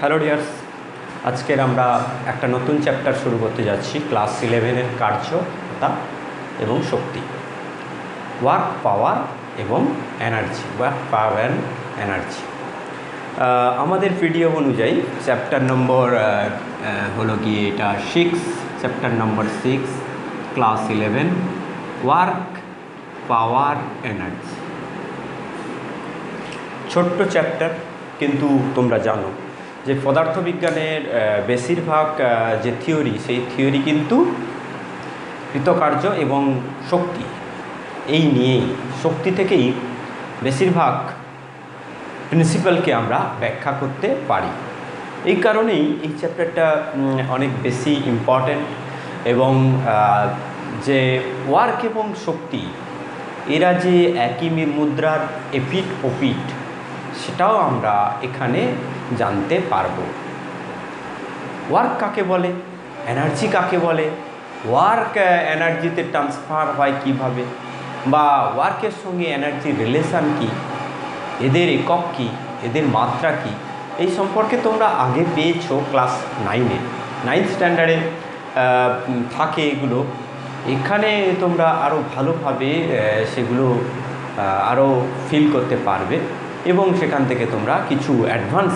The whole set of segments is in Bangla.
হ্যালো ডিয়ার্স, আজকের আমরা একটা নতুন চ্যাপ্টার শুরু করতে যাচ্ছি ক্লাস 11-এর কার্যতা এবং শক্তি, ওয়ার্ক পাওয়ার এবং energy, work power and energy. আমাদের ভিডিও অনুযায়ী চ্যাপ্টার নম্বর হলো গিয়ে এটা 6, চ্যাপ্টার নম্বর 6, ক্লাস 11, ওয়ার্ক পাওয়ার এনার্জি। ছোট্ট চ্যাপ্টার, কিন্তু তোমরা জানো যে পদার্থবিজ্ঞানের বেশিরভাগ যে থিওরি, সেই থিওরি কিন্তু কৃতকার্য এবং শক্তি এই নিয়েই, শক্তি থেকেই বেশিরভাগ প্রিন্সিপালকে আমরা ব্যাখ্যা করতে পারি। এই কারণেই এই চ্যাপ্টারটা অনেক বেশি ইম্পর্ট্যান্ট। এবং যে ওয়ার্ক এবং শক্তি, এরা যে একই মুদ্রার এপিঠ ওপিঠ, সেটাও আমরা এখানে জানতে পারবো। ওয়ার্ক কাকে বলে, এনার্জি কাকে বলে, ওয়ার্ক এনার্জিতে ট্রান্সফার হয় কিভাবে, বা ওয়ার্কের সঙ্গে এনার্জির রিলেশান কি, এদের একক কি, এদের মাত্রা কি, এই সম্পর্কে তোমরা আগে পেয়েছো ক্লাস 9-এ, 9th স্ট্যান্ডার্ডে থাকে এগুলো। এখানে তোমরা আরও ভালোভাবে সেগুলো আরও ফিল করতে পারবে এবং সেখান থেকে তোমরা কিছু অ্যাডভান্স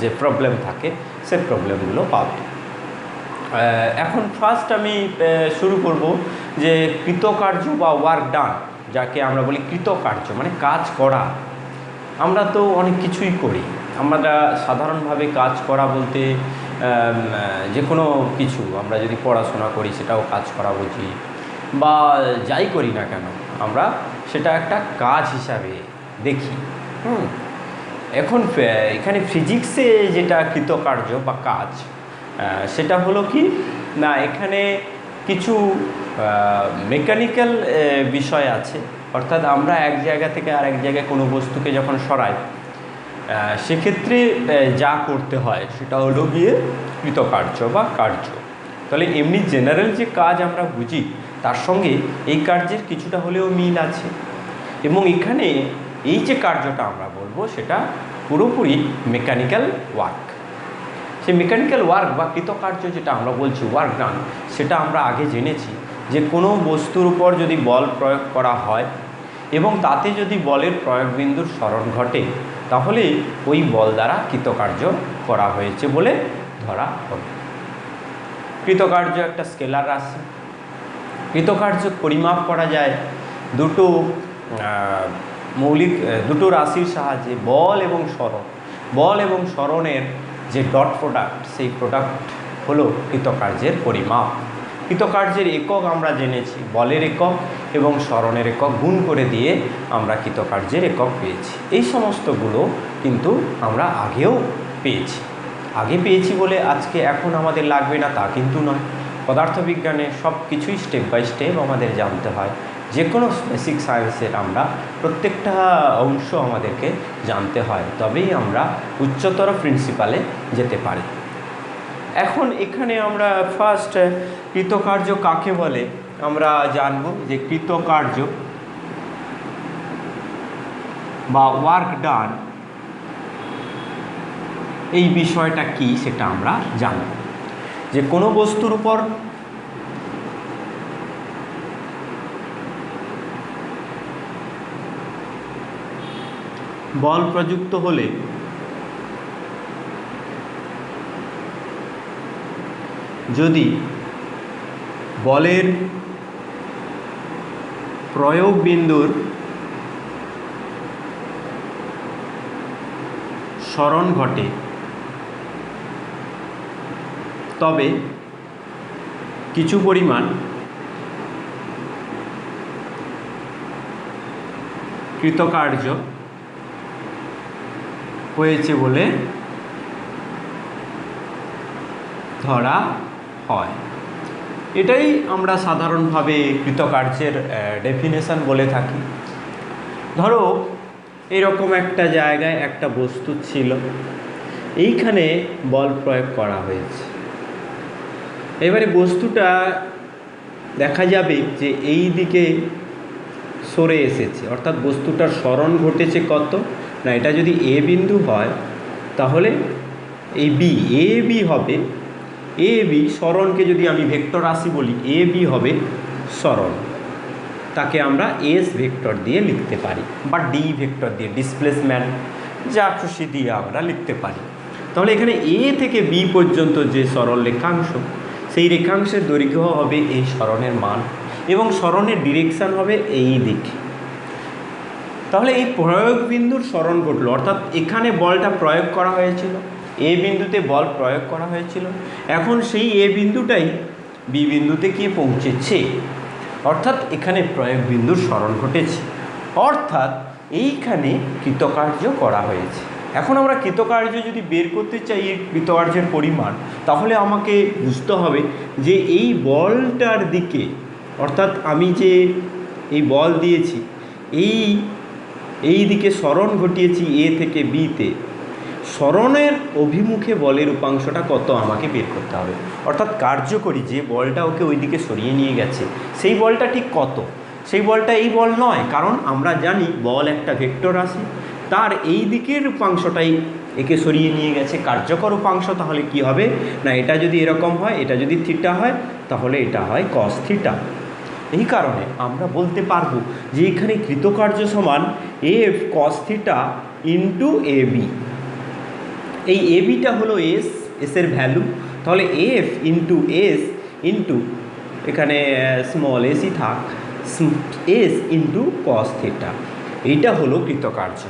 যে প্রবলেম থাকে সে প্রবলেমগুলো পাবে। এখন ফার্স্ট আমি শুরু করব যে কৃতকার্য বা ওয়ার্ক ডান, যাকে আমরা বলি কৃতকার্য, মানে কাজ করা। আমরা তো অনেক কিছুই করি। আমরা সাধারণভাবে কাজ করা বলতে যে কোনো কিছু, আমরা যদি পড়াশোনা করি সেটাও কাজ করা বুঝি, বা যাই করি না কেন আমরা সেটা একটা কাজ হিসাবে দেখি। এখন এখানে ফিজিক্সে যেটা কৃতকার্য বা কাজ, সেটা হলো কি না, এখানে কিছু মেকানিক্যাল বিষয় আছে। অর্থাৎ আমরা এক জায়গা থেকে আরেক জায়গায় কোনো বস্তুকে যখন সরাই, সেক্ষেত্রে যা করতে হয় সেটা হলো গিয়ে কৃতকার্য বা কার্য। তাহলে এমনি জেনারেল যে কাজ আমরা বুঝি, তার সঙ্গে এই কার্যের কিছুটা হলেও মিল আছে। এবং এখানে এই যে কার্যটা আমরা বলবো, সেটা পুরোপুরি মেকানিক্যাল ওয়ার্ক। সেই মেকানিক্যাল ওয়ার্ক বা কৃতকার্য যেটা আমরা বলছি ওয়ার্ক ডান, সেটা আমরা আগে জেনেছি যে কোনো বস্তুর উপর যদি বল প্রয়োগ করা হয় এবং তাতে যদি বলের প্রয়োগবিন্দুর স্মরণ ঘটে, তাহলে ওই বল দ্বারা কৃতকার্য করা হয়েছে বলে ধরা হবে। কৃতকার্য একটা স্কেলার রাশি। কৃতকার্য পরিমাপ করা যায় দুটো রাশির সাহায্যে, বল এবং সরণ। বল এবং সরণের যে ডট প্রোডাক্ট, সেই প্রোডাক্ট হলো কৃতকার্যের পরিমাপ। কৃতকার্যের একক আমরা জেনেছি, বলের একক এবং সরণের একক গুণ করে দিয়ে আমরা কৃতকার্যের একক পেয়েছি। এই সমস্তগুলো কিন্তু আমরা আগেও পেয়েছি বলে আজকে এখন আমাদের লাগবে না তা কিন্তু নয়। পদার্থবিজ্ঞানে সব কিছুই স্টেপ বাই স্টেপ আমাদের জানতে হয়। যে কোনো বেসিক সায়েন্সের আমরা প্রত্যেকটা অংশ আমাদেরকে জানতে হয়, তবেই আমরা উচ্চতর প্রিন্সিপালে যেতে পারি। এখন এখানে আমরা ফার্স্ট কৃতকার্য কাকে বলে আমরা জানব, যে কৃতকার্য বা ওয়ার্ক ডান এই বিষয়টা কি সেটা আমরা জানব। যে কোনো বস্তুর উপর বল প্রযুক্ত হলে যদি বলের প্রয়োগ বিন্দুর স্মরণ ঘটে, তবে কিছু পরিমাণ কৃতকার্য হয়েছে বলে ধরা হয়। এটাই আমরা সাধারণভাবে কৃতকার্যের ডেফিনেশন বলে থাকি। ধরো এরকম একটা জায়গায় একটা বস্তু ছিল, এইখানে বল প্রয়োগ করা হয়েছে। এবারে বস্তুটা দেখা যাবে যে এই দিকে সরে এসেছে, অর্থাৎ বস্তুটার স্মরণ ঘটেছে কত না, এটা যদি এ বিন্দু হয় তাহলে এই বি এ বি হবে, এ বি সরণকে যদি আমি ভেক্টর রাশি বলি, এ বি হবে সরণ, তাকে আমরা এস ভেক্টর দিয়ে লিখতে পারি বা ডি ভেক্টর দিয়ে, ডিসপ্লেসমেন্ট যা খুশি দিয়ে আমরা লিখতে পারি। তাহলে এখানে এ থেকে বি পর্যন্ত যে সরল রেখাংশ, সেই রেখাংশের দৈর্ঘ্য হবে এই সরণের মান এবং সরণের ডিরেকশান হবে এই দিকে। তাহলে এই প্রয়োগ বিন্দুর সরণ ঘটলো, অর্থাৎ এখানে বলটা প্রয়োগ করা হয়েছিল, এ বিন্দুতে বল প্রয়োগ করা হয়েছিল, এখন সেই এ বিন্দুটাই বি বিন্দুতে গিয়ে পৌঁছেছে, অর্থাৎ এখানে প্রয়োগ বিন্দুর সরণ ঘটেছে, অর্থাৎ এইখানে কৃতকার্য করা হয়েছে। এখন আমরা কৃতকার্য যদি বের করতে চাই এই কৃতকার্যের পরিমাণ, তাহলে আমাকে বুঝতে হবে যে এই বলটার দিকে, অর্থাৎ আমি যে এই বল দিয়েছি এই দিকে সরণ ঘটিয়েছি এ থেকে বিতে, সরণের অভিমুখে বলের উপাংশটা কত আমাকে বের করতে হবে, অর্থাৎ কার্যকরী যে বলটা ওকে ওই দিকে সরিয়ে নিয়ে গেছে সেই বলটা ঠিক কত। সেই বলটা এই বল নয়, কারণ আমরা জানি বল একটা ভেক্টর রাশি, তার এই দিকের উপাংশটাই একে সরিয়ে নিয়ে গেছে কার্যকর উপাংশ। তাহলে কি হবে না, এটা যদি এরকম হয়, এটা যদি থিটা হয়, তাহলে এটা হয় কস থিটা। এই কারণে আমরা বলতে পারবো যে এখানে কৃতকার্য সমান F cos theta into A B. এই এ বিটা হলো এস, এসের ভ্যালু, তাহলে এফ ইন্টু এস ইন্টু এখানে স্মল এসই থাক, এস ইন্টু কস থিটা, এইটা হলো কৃতকার্য।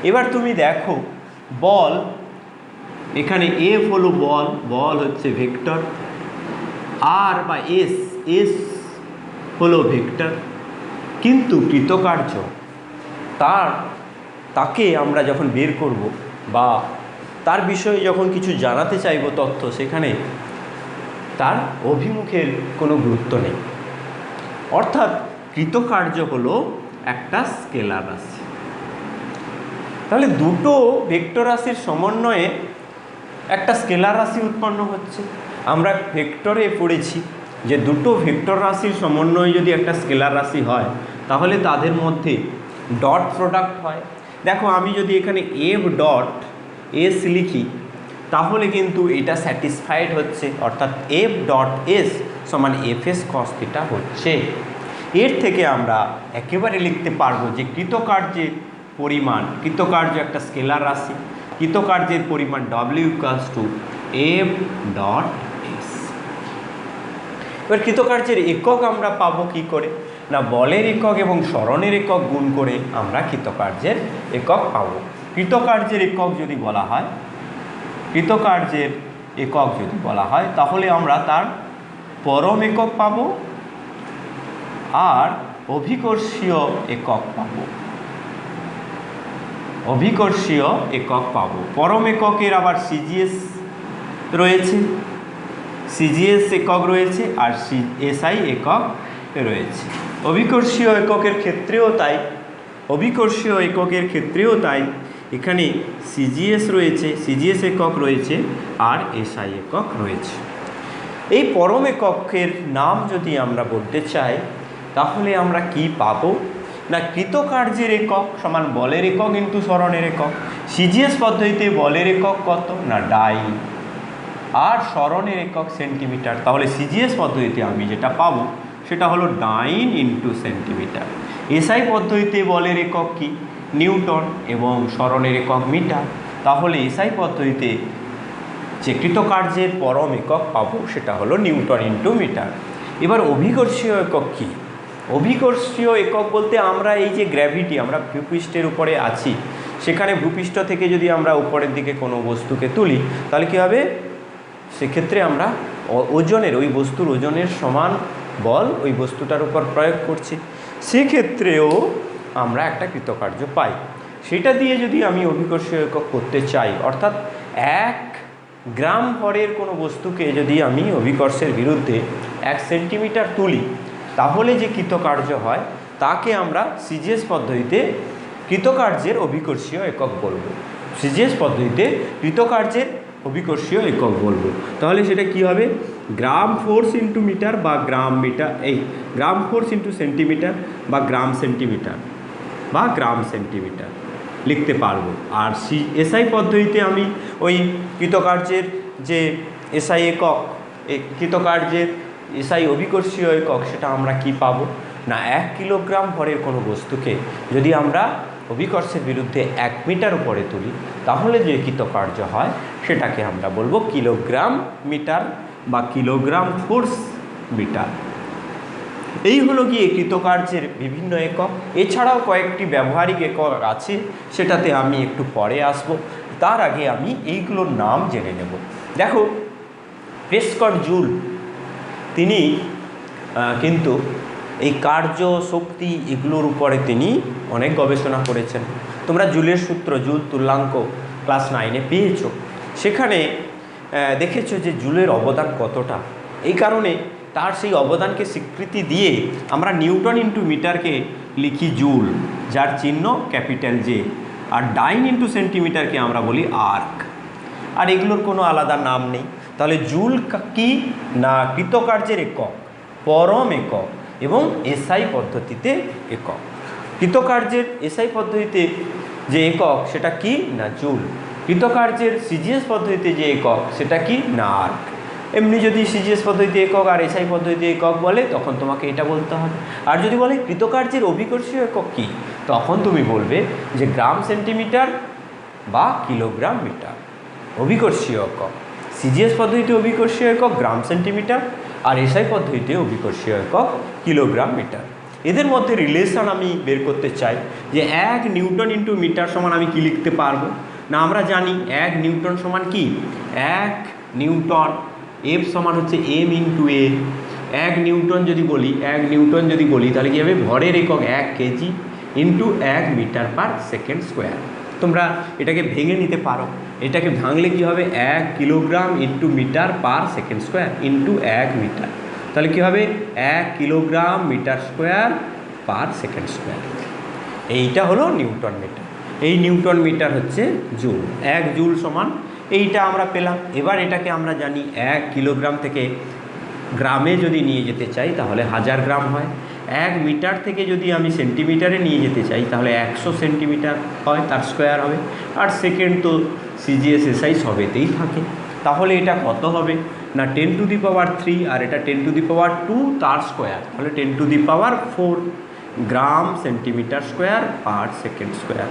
এবার তুমি দেখো বল, এখানে এফ হলো বল, বল হচ্ছে ভেক্টর, আর বা এস, এস হলো ভেক্টর, কিন্তু কৃতকার্য তাকে আমরা যখন বের করব বা তার বিষয়ে যখন কিছু জানাতে চাইব তথ্য, সেখানে তার অভিমুখের কোনো গুরুত্ব নেই, অর্থাৎ কৃতকার্য হলো একটা স্কেলার রাশি। তাহলে দুটো ভেক্টর রাশির সমন্বয়ে একটা স্কেলার রাশি উৎপন্ন হচ্ছে। আমরা ভেক্টরে পড়েছি যে দুটো ভেক্টর রাশির সমন্বয়ে যদি একটা স্কেলার রাশি হয়, তাহলে তাদের মধ্যে ডট প্রোডাক্ট হয়। দেখো আমি যদি এখানে এফ ডট এস লিখি, তাহলে কিন্তু এটা স্যাটিসফাইড হচ্ছে, অর্থাৎ এফ ডট এস সমান এফ এস কস থিটা হচ্ছে। এর থেকে আমরা একেবারে লিখতে পারবো যে কৃতকার্যের পরিমাণ, কৃতকার্য একটা স্কেলার রাশি, কৃতকার্যের পরিমাণ W equals to F dot S. এবার কৃতকার্যের একক আমরা পাবো কি করে না, বলের একক এবং সরণের একক গুণ করে আমরা কৃতকার্যের একক পাবো। কৃতকার্যের একক যদি বলা হয়, কৃতকার্যের একক যদি বলা হয়, তাহলে আমরা তার পরম একক পাবো আর অভিকর্ষীয় একক পাবো, অভিকর্ষীয় একক পাবো। পরম এককের আবার সিজিএস রয়েছে, সিজিএস একক রয়েছে আর এসআই একক রয়েছে। অভিকর্ষীয় এককের ক্ষেত্রেও তাই, অভিকর্ষীয় এককের ক্ষেত্রেও তাই, এখানে সিজিএস রয়েছে, সিজিএস একক রয়েছে আর এসআই একক রয়েছে। এই পরম এককের নাম যদি আমরা বলতে চাই, তাহলে আমরা কি পাবো না, কৃতকার্যের একক সমান বলের একক ইন্টু সরণের একক। সিজিএস পদ্ধতিতে বলের একক কত না ডাই, আর সরণের একক সেন্টিমিটার। তাহলে সিজিএস পদ্ধতিতে আমি যেটা পাবো সেটা হলো ডাইন ইন্টু সেন্টিমিটার। এসআই পদ্ধতিতে বলের একক কি নিউটন এবং সরণের একক মিটার। তাহলে এসআই পদ্ধতিতে যে কৃতকার্যের পরম একক পাবো সেটা হলো নিউটন ইন্টু মিটার। এবার অভিকর্ষীয় একক কি, অভিকর্ষীয় একক বলতে আমরা এই যে গ্র্যাভিটি, আমরা ভূপৃষ্ঠের উপরে আছি, সেখানে ভূপৃষ্ঠ থেকে যদি আমরা উপরের দিকে কোনো বস্তুকে তুলি, তাহলে কী হবে, সেক্ষেত্রে আমরা ওজনের, ওই বস্তুর ওজনের সমান বল ওই বস্তুটার উপর প্রয়োগ করছি, সেক্ষেত্রেও আমরা একটা কৃতকার্য পাই। সেটা দিয়ে যদি আমি অভিকর্ষীয় একক করতে চাই, অর্থাৎ 1 গ্রাম ভরের কোনো বস্তুকে যদি আমি অভিকর্ষের বিরুদ্ধে 1 সেন্টিমিটার তুলি, তাহলে যে কৃতকার্য হয় তাকে আমরা সিজিএস পদ্ধতিতে কৃতকার্যের অভিকর্ষীয় একক বলবো। সিজিএস পদ্ধতিতে কৃতকার্যের অভিকর্ষীয় একক বলবো। তাহলে সেটা কি হবে, গ্রাম ফোর্স ইন্টু মিটার বা গ্রাম মিটার, এই গ্রাম ফোর্স ইন্টু সেন্টিমিটার বা গ্রাম সেন্টিমিটার বা গ্রাম সেন্টিমিটার। লিখতে পারবো। আর এসআই পদ্ধতিতে আমি ওই কৃতকার্যের যে এসআই একক, কৃতকার্যের এসআই অভিকর্ষীয় একক, সেটা আমরা কি পাবো না 1 কিলোগ্রাম ভরের কোনো বস্তুকে যদি আমরা অভিকর্ষের বিরুদ্ধে 1 মিটার উপরে তুলি, তাহলে যে কৃতকার্য হয় সেটাকে আমরা বলবো কিলোগ্রাম মিটার বা কিলোগ্রাম ফোর্স মিটার। এই হলো গিয়ে কৃতকার্যের বিভিন্ন একক। এছাড়াও কয়েকটি ব্যবহারিক একক আছে, সেটাতে আমি একটু পরে আসব। তার আগে আমি এইগুলোর নাম জেনে নেব। দেখো, প্রেস্কট জুল তিনি কিন্তু এই কার্য, শক্তি, এগুলোর উপরে তিনি অনেক গবেষণা করেছেন। তোমরা জুলের সূত্র, জুল তুল্যাঙ্ক ক্লাস 9-এ পেয়েছো। সেখানে দেখেছো যে জুলের অবদান কতটা। এই কারণে তার সেই অবদানকে স্বীকৃতি দিয়ে আমরা নিউটন ইন্টু মিটারকে লিখি জুল, যার চিহ্ন ক্যাপিটাল জে, আর ডাইন ইন্টু সেন্টিমিটারকে আমরা বলি আর্ক। আর এগুলোর কোনো আলাদা নাম নেই। তাহলে জুল কি না কৃতকার্যের একক, পরম একক এবং এসআই পদ্ধতিতে একক। কৃতকার্যের এসআই পদ্ধতিতে যে একক সেটা কি না জুল। কৃতকার্যের সিজিএস পদ্ধতিতে যে একক সেটা কি না আর্ক। এমনি যদি সিজিএস পদ্ধতিতে একক আর এসআই পদ্ধতিতে একক বলে, তখন তোমাকে এটা বলতে হবে। আর যদি বলে কৃতকার্যের অভিকর্ষীয় একক কি, তখন তুমি বলবে যে গ্রাম সেন্টিমিটার বা কিলোগ্রাম মিটার অভিকর্ষীয় একক। সিজিএস পদ্ধতিতে অভিকর্ষীয় একক গ্রাম সেন্টিমিটার, আর এসআই পদ্ধতিতে অভিকর্ষীয় একক কিলোগ্রাম মিটার। এদের মধ্যে রিলেশন আমি বের করতে চাই যে 1 নিউটন ইন্টু মিটার সমান আমি কি লিখতে পারবো না, আমরা জানি 1 নিউটন সমান কি 1 নিউটন, এফ সমান হচ্ছে এম ইন্টু এ। 1 নিউটন যদি বলি, 1 নিউটন যদি বলি, তাহলে কী হবে ভরের একক 1 KG into 1 metre per second square. তোমরা এটাকে ভেঙে নিতে পারো। এটাকে ভাঙলে কী হবে 1 kilogram into metre per second square into 1 metre. তাহলে কী হবে 1 kilogram metre square per second square. এইটা হলো নিউটন মিটার। এই নিউটন মিটার হচ্ছে জুল। 1 জুল সমান এইটা আমরা পেলাম। এবার এটাকে আমরা জানি 1 কিলোগ্রাম থেকে গ্রামে যদি নিয়ে যেতে চাই তাহলে 1000 গ্রাম হয়। 1 মিটার থেকে যদি আমি সেন্টিমিটারে নিয়ে যেতে চাই তাহলে 100 সেন্টিমিটার হয়, তার স্কোয়ার হবে। আর সেকেন্ড তো সিজিএস এসআই সবেতেই থাকে। তাহলে এটা কত হবে না 10 টু দি পাওয়ার 3, আর এটা 10 টু দি পাওয়ার 2 তার স্কোয়ার, তাহলে 10 to the power 4 gram centimetre square per second square.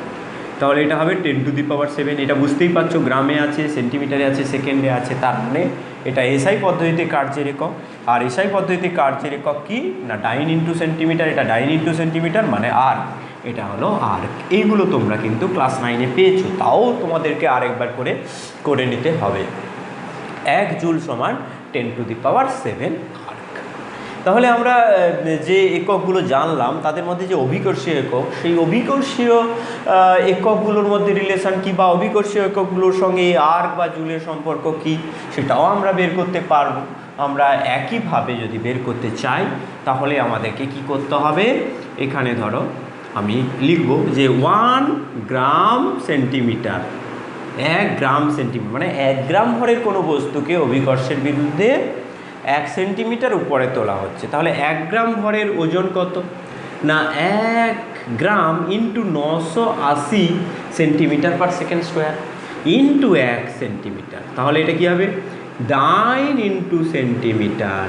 তাহলে এটা হবে 10 টু দি পাওয়ার 7। এটা বুঝতেই পারছো, গ্রামে আছে, সেন্টিমিটারে আছে, সেকেন্ডে আছে, তার মানে এটা এসআই পদ্ধতিতে কার্যের একক। আর এসআই পদ্ধতিতে কার্যের একক কি না ডাইন ইন্টু সেন্টিমিটার, এটা ডাইন ইন্টু সেন্টিমিটার মানে আর্ক, এটা হলো আর্ক। এইগুলো তোমরা কিন্তু ক্লাস 9-এ পেয়েছো, তাও তোমাদেরকে আরেকবার করে নিতে হবে। 1 জুল সমান 10 টু দি পাওয়ার 7 আর্ক। তাহলে আমরা যে এককগুলো জানলাম তাদের মধ্যে যে অভিকর্ষীয় একক, সেই অভিকর্ষীয় এককগুলোর মধ্যে রিলেশন কী বা অভিকর্ষীয় এককগুলোর সঙ্গে আর্ক বা জুলের সম্পর্ক কী, সেটাও আমরা বের করতে পারবো। আমরা একইভাবে যদি বের করতে চাই তাহলে আমাদেরকে কি করতে হবে, এখানে ধরো আমি লিখব যে 1 গ্রাম সেন্টিমিটার, 1 গ্রাম সেন্টিমিটার মানে 1 গ্রাম ভরের কোনো বস্তুকে অভিকর্ষের বিরুদ্ধে 1 সেন্টিমিটার উপরে তোলা হচ্ছে। তাহলে 1 গ্রাম ভরের ওজন কত না 1 গ্রাম ইন্টু 980 সেন্টিমিটার পার সেকেন্ড স্কোয়ার ইন্টু 1 সেন্টিমিটার। তাহলে এটা কী হবে ডাইন ইন্টু সেন্টিমিটার।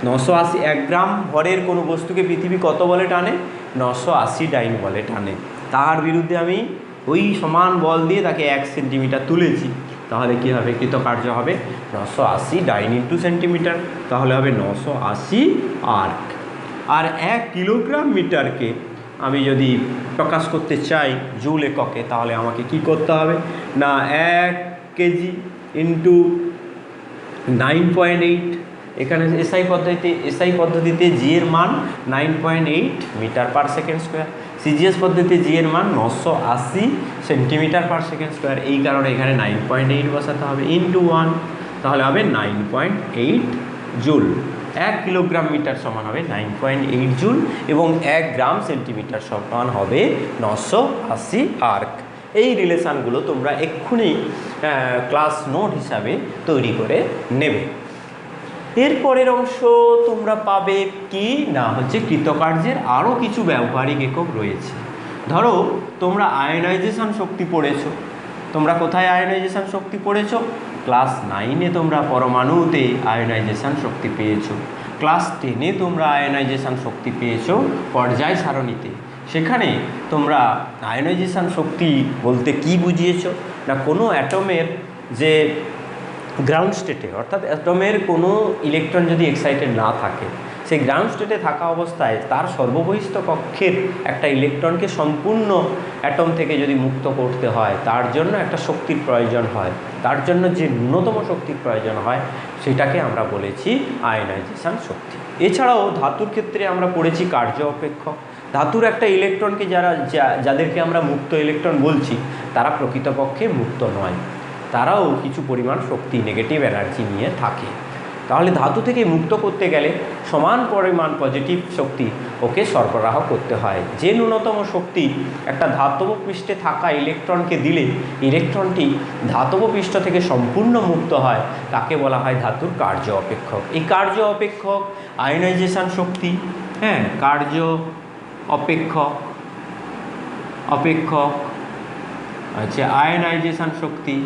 980, 1 গ্রাম ভরের কোনো বস্তুকে পৃথিবী কত বলে টানে 980 ডাইন বলে টানে। তার বিরুদ্ধে আমি ওই সমান বল দিয়ে তাকে 1 সেন্টিমিটার তুলেছি, তাহলে কি হবে কৃতকার্য হবে 980 ডাইন ইন্টু সেন্টিমিটার, তাহলে হবে 980 আর্ক। আর 1 কিলোগ্রাম মিটারকে আমি যদি প্রকাশ করতে চাই জুল এককে, তাহলে আমাকে কি করতে হবে না 1 কেজি ইন্টু 9.8। এখানে এসআই পদ্ধতিতে জি এর মান 9.8 metre per second square, CGS পদ্ধতিতে জি এর মান 980 সেন্টিমিটার পার সেকেন্ড স্কোয়ার। এই কারণে এখানে 9.8 বসাতে হবে ইন্টু 1, তাহলে হবে 9.8 জুল। 1 কিলোগ্রাম মিটার সমান হবে 9.8 জুল এবং 1 গ্রাম সেন্টিমিটার সমান হবে 980 আর্ক। এই রিলেশানগুলো তোমরা এক্ষুনি ক্লাস নোট হিসাবে তৈরি করে নেবে। এরপরের অংশ তোমরা পাবে কি না হচ্ছে কৃতকার্যের আরও কিছু ব্যবহারিক একক রয়েছে। ধরো তোমরা আয়নাইজেশন শক্তি পড়েছো, তোমরা কোথায় আয়নাইজেশন শক্তি পড়েছো? ক্লাস 9-এ তোমরা পরমাণুতে আয়নাইজেশন শক্তি পেয়েছো। ক্লাস 10-এ তোমরা আয়নাইজেশন শক্তি পেয়েছো পর্যায় সারণীতে। সেখানে তোমরা আয়নাইজেশন শক্তি বলতে কি বুঝিয়েছো না, কোনো অ্যাটমের যে গ্রাউন্ড স্টেটে, অর্থাৎ অ্যাটমের কোনো ইলেকট্রন যদি এক্সাইটেড না থাকে, সেই গ্রাউন্ড স্টেটে থাকা অবস্থায় তার সর্ববহিস্থ কক্ষের একটা ইলেকট্রনকে সম্পূর্ণ অ্যাটম থেকে যদি মুক্ত করতে হয়, তার জন্য একটা শক্তির প্রয়োজন হয়। তার জন্য যে ন্যূনতম শক্তির প্রয়োজন হয় সেটাকে আমরা বলেছি আয়নাইজেশন শক্তি। এছাড়াও ধাতুর ক্ষেত্রে আমরা পড়েছি কার্য অপেক্ষক। ধাতুর একটা ইলেকট্রনকে যাদেরকে আমরা মুক্ত ইলেকট্রন বলছি, তারা প্রকৃতপক্ষে মুক্ত নয়, তারাও কিছু পরিমাণ শক্তি, নেগেটিভ এনার্জি নিয়ে থাকে। তাহলে ধাতু থেকে মুক্ত করতে গেলে সমান পরিমাণ পজিটিভ শক্তি ওকে সরবরাহ করতে হয়। যে ন্যূনতম শক্তি একটা ধাতব পৃষ্ঠে থাকা ইলেকট্রনকে দিলে ইলেকট্রনটি ধাতব পৃষ্ঠ থেকে সম্পূর্ণ মুক্ত হয়, তাকে বলা হয় ধাতুর কার্য অপেক্ষক। এই কার্য অপেক্ষক আয়নাইজেশন শক্তি, হ্যাঁ, কার্য অপেক্ষক আচ্ছা আয়নাইজেশন শক্তি,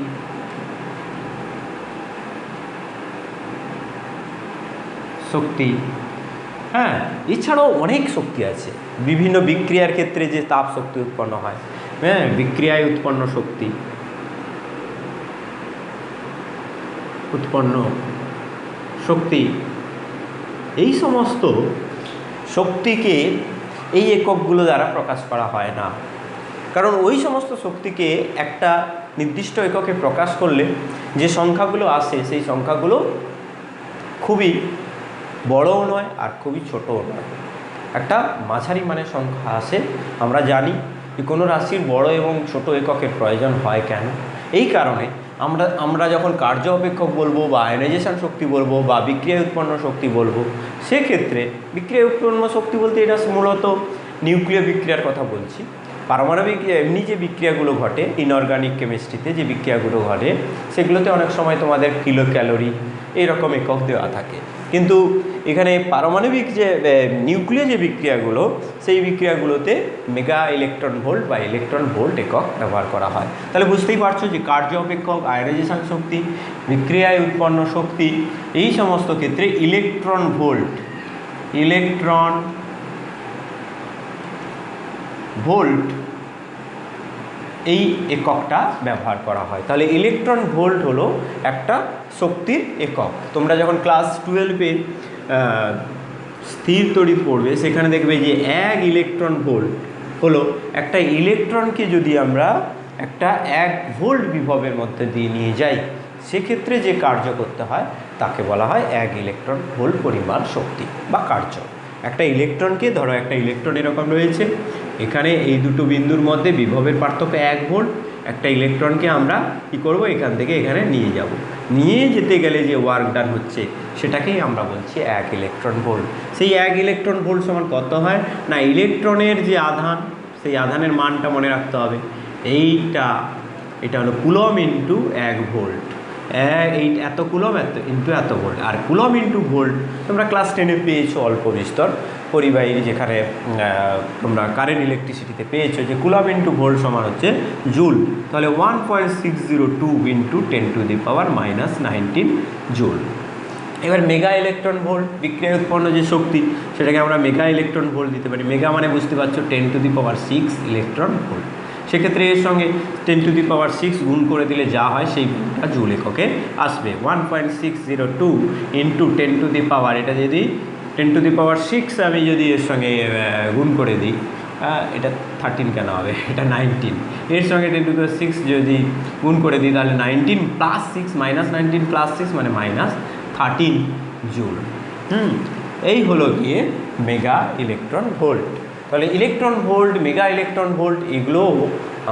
হ্যাঁ, এছাড়াও অনেক শক্তি আছে। বিভিন্ন বিক্রিয়ার ক্ষেত্রে যে তাপ শক্তি উৎপন্ন হয়, হ্যাঁ, বিক্রিয়ায় উৎপন্ন শক্তি, এই সমস্ত শক্তিকে এই এককগুলো দ্বারা প্রকাশ করা হয় না, কারণ ওই সমস্ত শক্তিকে একটা নির্দিষ্ট এককে প্রকাশ করলে যে সংখ্যাগুলো আসে সেই সংখ্যাগুলো খুবই বড়ও নয় আর খুবই ছোটও নয়, একটা মাঝারি মানের সংখ্যা আসে। আমরা জানি যে কোনো রাশির বড় এবং ছোট এককের প্রয়োজন হয় কেন। এই কারণে আমরা যখন কার্য অপেক্ষক বলবো বা আয়নাইজেশন শক্তি বলবো বা বিক্রিয়া উৎপন্ন শক্তি বলবো, সেক্ষেত্রে বিক্রিয়া উৎপন্ন শক্তি বলতে এটা মূলত নিউক্লিয় বিক্রিয়ার কথা বলছি। পারমাণবিক এমনি যে বিক্রিয়াগুলো ঘটে ইনঅর্গানিক কেমিস্ট্রিতে, যে বিক্রিয়াগুলো ঘটে সেগুলোতে অনেক সময় তোমাদের কিলো ক্যালোরি এইরকম একক দেওয়া থাকে, কিন্তু এখানে পারমাণবিক যে নিউক্লিয় যে বিক্রিয়াগুলো, সেই বিক্রিয়াগুলোতে মেগা ইলেকট্রন ভোল্ট বা ইলেকট্রন ভোল্ট একক ব্যবহার করা হয়। তাহলে বুঝতেই পারছো যে কার্য অপেক্ষক, আয়নাইজেশন শক্তি, বিক্রিয়ায় উৎপন্ন শক্তি, এই সমস্ত ক্ষেত্রে ইলেকট্রন ভোল্ট এই এককটা ব্যবহার করা হয়। তাহলে ইলেকট্রন ভোল্ট হলো একটা শক্তির একক। তোমরা যখন ক্লাস 12-এ স্থির তড়িৎ পড়বে, সেখানে দেখবে যে 1 ইলেকট্রন ভোল্ট হলো একটা ইলেকট্রনকে যদি আমরা একটা 1 ভোল্ট বিভবের মধ্যে দিয়ে নিয়ে যাই, সেক্ষেত্রে যে কার্য করতে হয় তাকে বলা হয় 1 ইলেকট্রন ভোল্ট পরিমাণ শক্তি বা কার্য। একটা ইলেকট্রনকে ধরো, একটা ইলেকট্রন এরকম রয়েছে, এখানে এই দুটো বিন্দুর মধ্যে বিভবের পার্থক্য 1 ভোল্ট। একটা ইলেকট্রনকে আমরা কী করব, এখান থেকে এখানে নিয়ে যাব, নিয়ে যেতে গেলে যে ওয়ার্ক ডান হচ্ছে সেটাকেই আমরা বলছি 1 ইলেকট্রন ভোল্ট। সেই 1 ইলেকট্রন ভোল্ট সমান কত হয় না, ইলেকট্রনের যে আধান, সেই আধানের মানটা মনে রাখতে হবে। এটা হলো কুলম ইন্টু 1 ভোল্ট, এত কুলম ইন্টু এত ভোল্ট। আর কুলম ইন্টু ভোল্ট তোমরা ক্লাস 10-এ পেয়েছো অল্প বিস্তর, পরিবাহী যেখানে তোমরা কারেন্ট ইলেকট্রিসিটিতে পেয়েছো যে কুলম ইন্টু ভোল্ট সমান হচ্ছে জুল। তাহলে 1.602 ইন্টু 10⁻⁻19 জুল। এবার মেগা ইলেকট্রন ভোল্ট, বিক্রিয়া উৎপন্ন যে শক্তি, সেটাকে আমরা মেগা ইলেকট্রন ভোল্ট দিতে পারি। মেগা মানে বুঝতে পারছো 10⁶ ইলেকট্রন ভোল্ট। সেক্ষেত্রে এর সঙ্গে 10⁶ গুণ করে দিলে যা হয় সেই গুণটা জুল এককে আসবে। 1.602 ইন্টু 10⁻, এটা যদি 10⁶ আমি যদি এর সঙ্গে গুণ করে দিই, এটা 13 কেন হবে, এটা 19। এর সঙ্গে 10⁶ যদি গুণ করে দিই তাহলে 19 + 6 -19 + 6 মানে -13 জুল। এই হলো গিয়ে মেগা ইলেকট্রন ভোল্ট। তাহলে electron volt, mega electron volt, এগুলো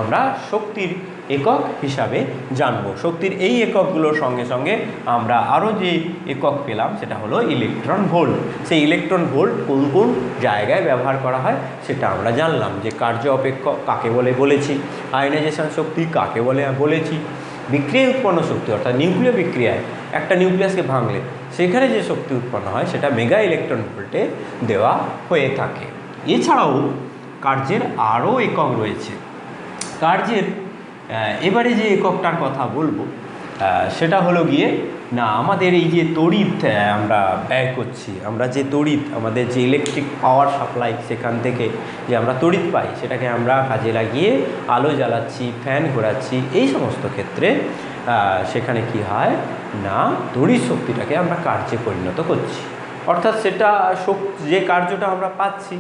আমরা শক্তির একক হিসাবে জানব। শক্তির এই এককগুলোর সঙ্গে সঙ্গে আমরা আরও যে একক পেলাম সেটা হলো ইলেকট্রন ভোল্ট। সেই ইলেকট্রন ভোল্ট কোন কোন জায়গায় ব্যবহার করা হয় সেটা আমরা জানলাম, যে কার্য অপেক্ষক কাকে বলেছি, আয়নাইজেশন শক্তি কাকে বলেছি, বিক্রিয়া উৎপন্ন শক্তি অর্থাৎ নিউক্লিয় বিক্রিয়ায় একটা নিউক্লিয়াসকে ভাঙলে সেখানে যে শক্তি উৎপন্ন হয় সেটা মেগা ইলেকট্রন ভোল্টে দেওয়া হয়ে থাকে। এছাড়াও কার্যের আরও একক রয়েছে। কার্যের এবারে যে এককটার কথা বলবো সেটা হলো গিয়ে না, আমাদের এই যে তড়িৎ আমরা ব্যয় করছি, আমরা যে তড়িৎ, আমাদের যে ইলেকট্রিক পাওয়ার সাপ্লাই, সেখান থেকে যে আমরা তড়িৎ পাই, সেটাকে আমরা কাজে লাগিয়ে আলো জ্বালাচ্ছি, ফ্যান ঘোরাচ্ছি, এই সমস্ত ক্ষেত্রে সেখানে কি হয় না, তড়িৎ শক্তিটাকে আমরা কার্যে পরিণত করছি। অর্থাৎ সেটা যে কার্যটা আমরা পাচ্ছি,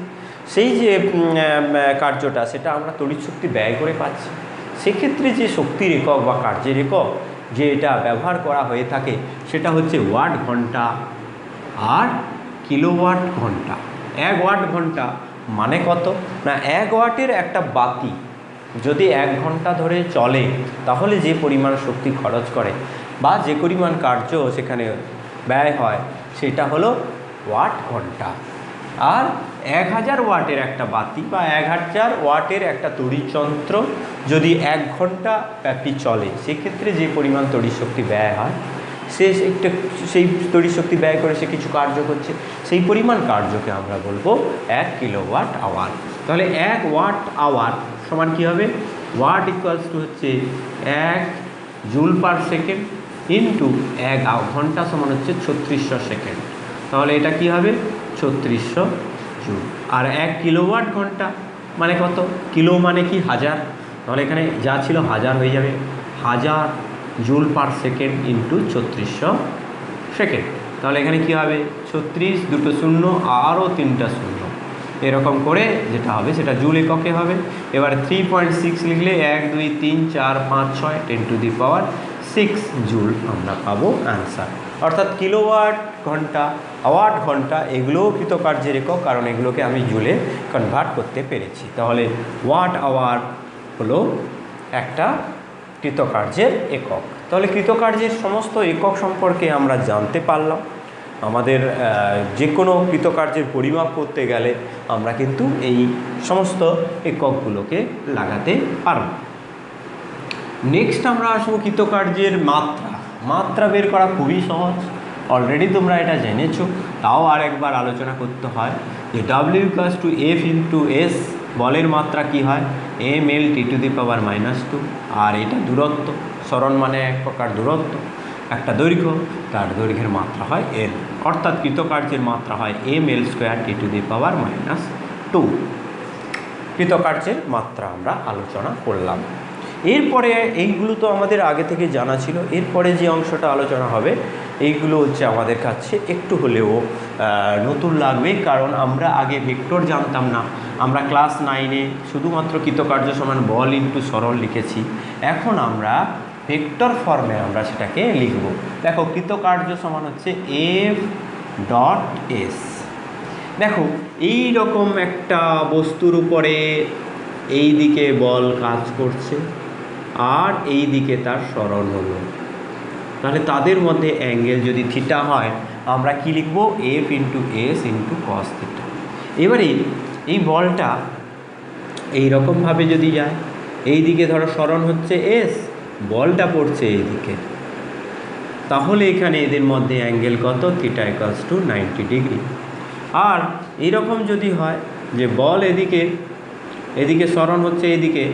সেই যে কার্যটা, সেটা আমরা তড়িৎ শক্তি ব্যয় করে পাচ্ছি। সেক্ষেত্রে যে শক্তির একক বা কার্যের একক যে এটা ব্যবহার করা হয়ে থাকে, সেটা হচ্ছে ওয়াট ঘন্টা আর কিলোওয়াট ঘন্টা। 1 ওয়াট ঘন্টা মানে কত না, 1 ওয়াটের একটা বাতি যদি 1 ঘন্টা ধরে চলে, তাহলে যে পরিমাণ শক্তি খরচ করে বা যে পরিমাণ কার্য সেখানে ব্যয় হয়, সেটা হলো ওয়াট ঘন্টা। আর 1000 ওয়াটের একটা বাতি বা 1000 ওয়াটের একটা তড়িৎযন্ত্র যদি 1 ঘন্টা ব্যাপী চলে, সেক্ষেত্রে যে পরিমাণ তড়িৎ শক্তি ব্যয় হয়, সেই তড়িৎ শক্তি ব্যয় করে সে কিছু কার্য করছে, সেই পরিমাণ কার্যকে আমরা বলবো 1 কিলোওয়াট আওয়ার। তাহলে 1 ওয়াট আওয়ার সমান কী হবে, ওয়াট ইকুয়ালস টু হচ্ছে 1 জুল পার সেকেন্ড ইন্টু 1 ঘন্টা সমান হচ্ছে 3600 সেকেন্ড। তাহলে এটা কি হবে 3600 জুল। আর 1 কিলোওয়াট ঘন্টা মানে কত, কিলো মানে কি 1000, তাহলে এখানে যা ছিল 1000 হয়ে যাবে, 1000 joule per second into 3600 second. তাহলে এখানে কি হবে 36, 2টো শূন্য আরও 3টা শূন্য, এরকম করে যেটা হবে সেটা জুল এককে হবে। এবারে 3.6 লিখলে 1 2 3 4 5 6 10 টু দি পাওয়ার 6 জুল আমরা পাবো অ্যান্সার। অর্থাৎ কিলোওয়াট ঘন্টা, ওয়াট ঘন্টা এগুলোও কৃতকার্যের একক, কারণ এগুলোকে আমি জুলে কনভার্ট করতে পেরেছি। তাহলে ওয়াট আওয়ার হলো একটা কৃতকার্যের একক। তাহলে কৃতকার্যের সমস্ত একক সম্পর্কে আমরা জানতে পারলাম। আমাদের যে কোনো কৃতকার্যের পরিমাপ করতে গেলে আমরা কিন্তু এই সমস্ত এককগুলোকে লাগাতে পারব। নেক্সট আমরা আসবো কৃতকার্যের মাত্রা বের করা খুবই সহজ, অলরেডি তোমরা এটা জেনেছো, তাও আর একবার আলোচনা করতে হয় যে W = F × S, বলের মাত্রা কি হয় ml T⁻², আর এটা দূরত্ব, সরণ মানে এক প্রকার দূরত্ব, একটা দৈর্ঘ্য, তার দৈর্ঘ্যের মাত্রা হয় L, অর্থাৎ কৃতকার্যের মাত্রা হয় ml² T⁻²। কৃতকার্যের মাত্রা আমরা আলোচনা করলাম। এরপরে এইগুলো তো আমাদের আগে থেকে জানা ছিল, এরপরে যে অংশটা আলোচনা হবে এইগুলো হচ্ছে আমাদের কাছে একটু হলেও নতুন লাগবে, কারণ আমরা আগে ভেক্টর জানতাম না। আমরা ক্লাস 9-এ শুধুমাত্র কৃতকার্য সমান বল ইন্টু সরণ লিখেছি, এখন আমরা ভেক্টর ফর্মে আমরা সেটাকে লিখব। দেখো কৃতকার্য সমান হচ্ছে F.S। দেখো এই রকম একটা বস্তুর উপরে এই দিকে বল কাজ করছে আর এই দিকে তার সরণ হলো, তাহলে তাদের মধ্যে অ্যাঙ্গেল যদি থিটা হয়, আমরা কি লিখব F × S × cos θ। এবারে এই বলটা এই রকমভাবে যদি যায়, এই দিকে ধরো সরণ হচ্ছে S, বলটা পড়ছে এই দিকে, তাহলে এখানে এদের মধ্যে অ্যাঙ্গেল কত, θ = 90 ডিগ্রি। আর এইরকম যদি হয় যে বল এদিকে সরণ হচ্ছে এদিকে,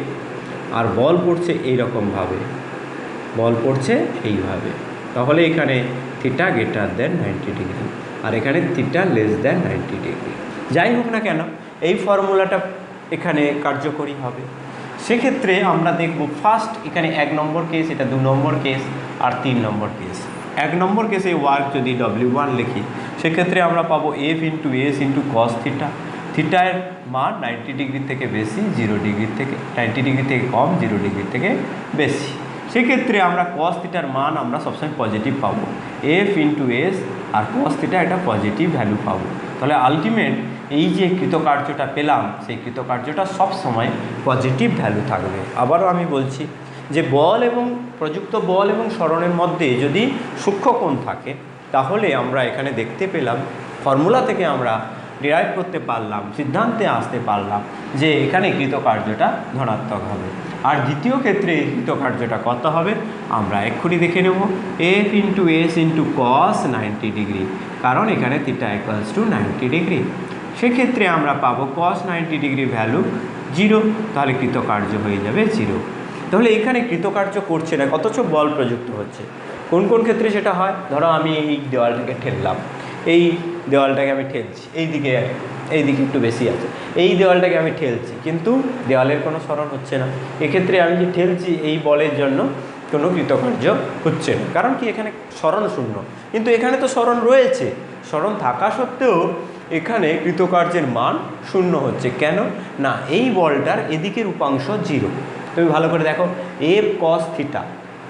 আর বল পড়ছে এইরকমভাবে, বল পড়ছে এইভাবে, তাহলে এখানে θ > 90 ডিগ্রি আর এখানে θ < 90 ডিগ্রি। যাই হোক না কেন, এই ফর্মুলাটা এখানে কার্যকরী হবে। সেক্ষেত্রে আমরা দেখব ফার্স্ট এখানে 1 নম্বর কেস, এটা 2 নম্বর কেস আর 3 নম্বর কেস। 1 নম্বর কেসে ওয়ার্ক যদি W1 লিখি, সেক্ষেত্রে আমরা পাবো F × S × cos θ। থিটার মান 90 ডিগ্রি থেকে বেশি, 0 ডিগ্রি থেকে 90 ডিগ্রি থেকে কম, 0 ডিগ্রি থেকে বেশি। সেক্ষেত্রে আমরা cos θর মান আমরা সবসময় পজিটিভ পাবো, F × S আর cos θ একটা পজিটিভ ভ্যালু পাবো। তাহলে আলটিমেট এই যে কৃতকার্যটা পেলাম, সেই কৃতকার্যটা সবসময় পজিটিভ ভ্যালু থাকবে। আবারও আমি বলছি যে বল এবং প্রযুক্ত বল এবং সরণের মধ্যে যদি সূক্ষ্মকোণ থাকে, তাহলে আমরা এখানে দেখতে পেলাম, ফর্মুলা থেকে আমরা ডিরাইভ করতে পারলাম, সিদ্ধান্তে আসতে পারলাম যে এখানে কৃতকার্যটা ধনাত্মক হবে। আর দ্বিতীয় ক্ষেত্রে কৃতকার্যটা কত হবে আমরা এক্ষুনি দেখে নেব, F × S × cos 90 ডিগ্রি, কারণ এখানে θ = 90 ডিগ্রি। সেক্ষেত্রে আমরা পাবো cos 90 ডিগ্রি ভ্যালু 0, তাহলে কৃতকার্য হয়ে যাবে 0। তাহলে এখানে কৃতকার্য করছে না, অথচ বল প্রযুক্ত হচ্ছে। কোন কোন ক্ষেত্রে সেটা হয়? ধরো আমি এই দেওয়ালটাকে ঠেললাম, এই দেওয়ালটাকে আমি ঠেলছি, এইদিকে একটু বেশি আছে, এই দেওয়ালটাকে আমি ঠেলছি, কিন্তু দেওয়ালের কোনো সরণ হচ্ছে না। এক্ষেত্রে আমি যে ঠেলছি এই বলের জন্য কোনো কৃতকার্য হচ্ছে না, কারণ কি এখানে সরণ শূন্য। কিন্তু এখানে তো সরণ রয়েছে, সরণ থাকা সত্ত্বেও এখানে কৃতকার্যের মান শূন্য হচ্ছে। কেন না? এই বলটার এদিকের উপাংশ 0। তুমি ভালো করে দেখো, এফ কস থিটা,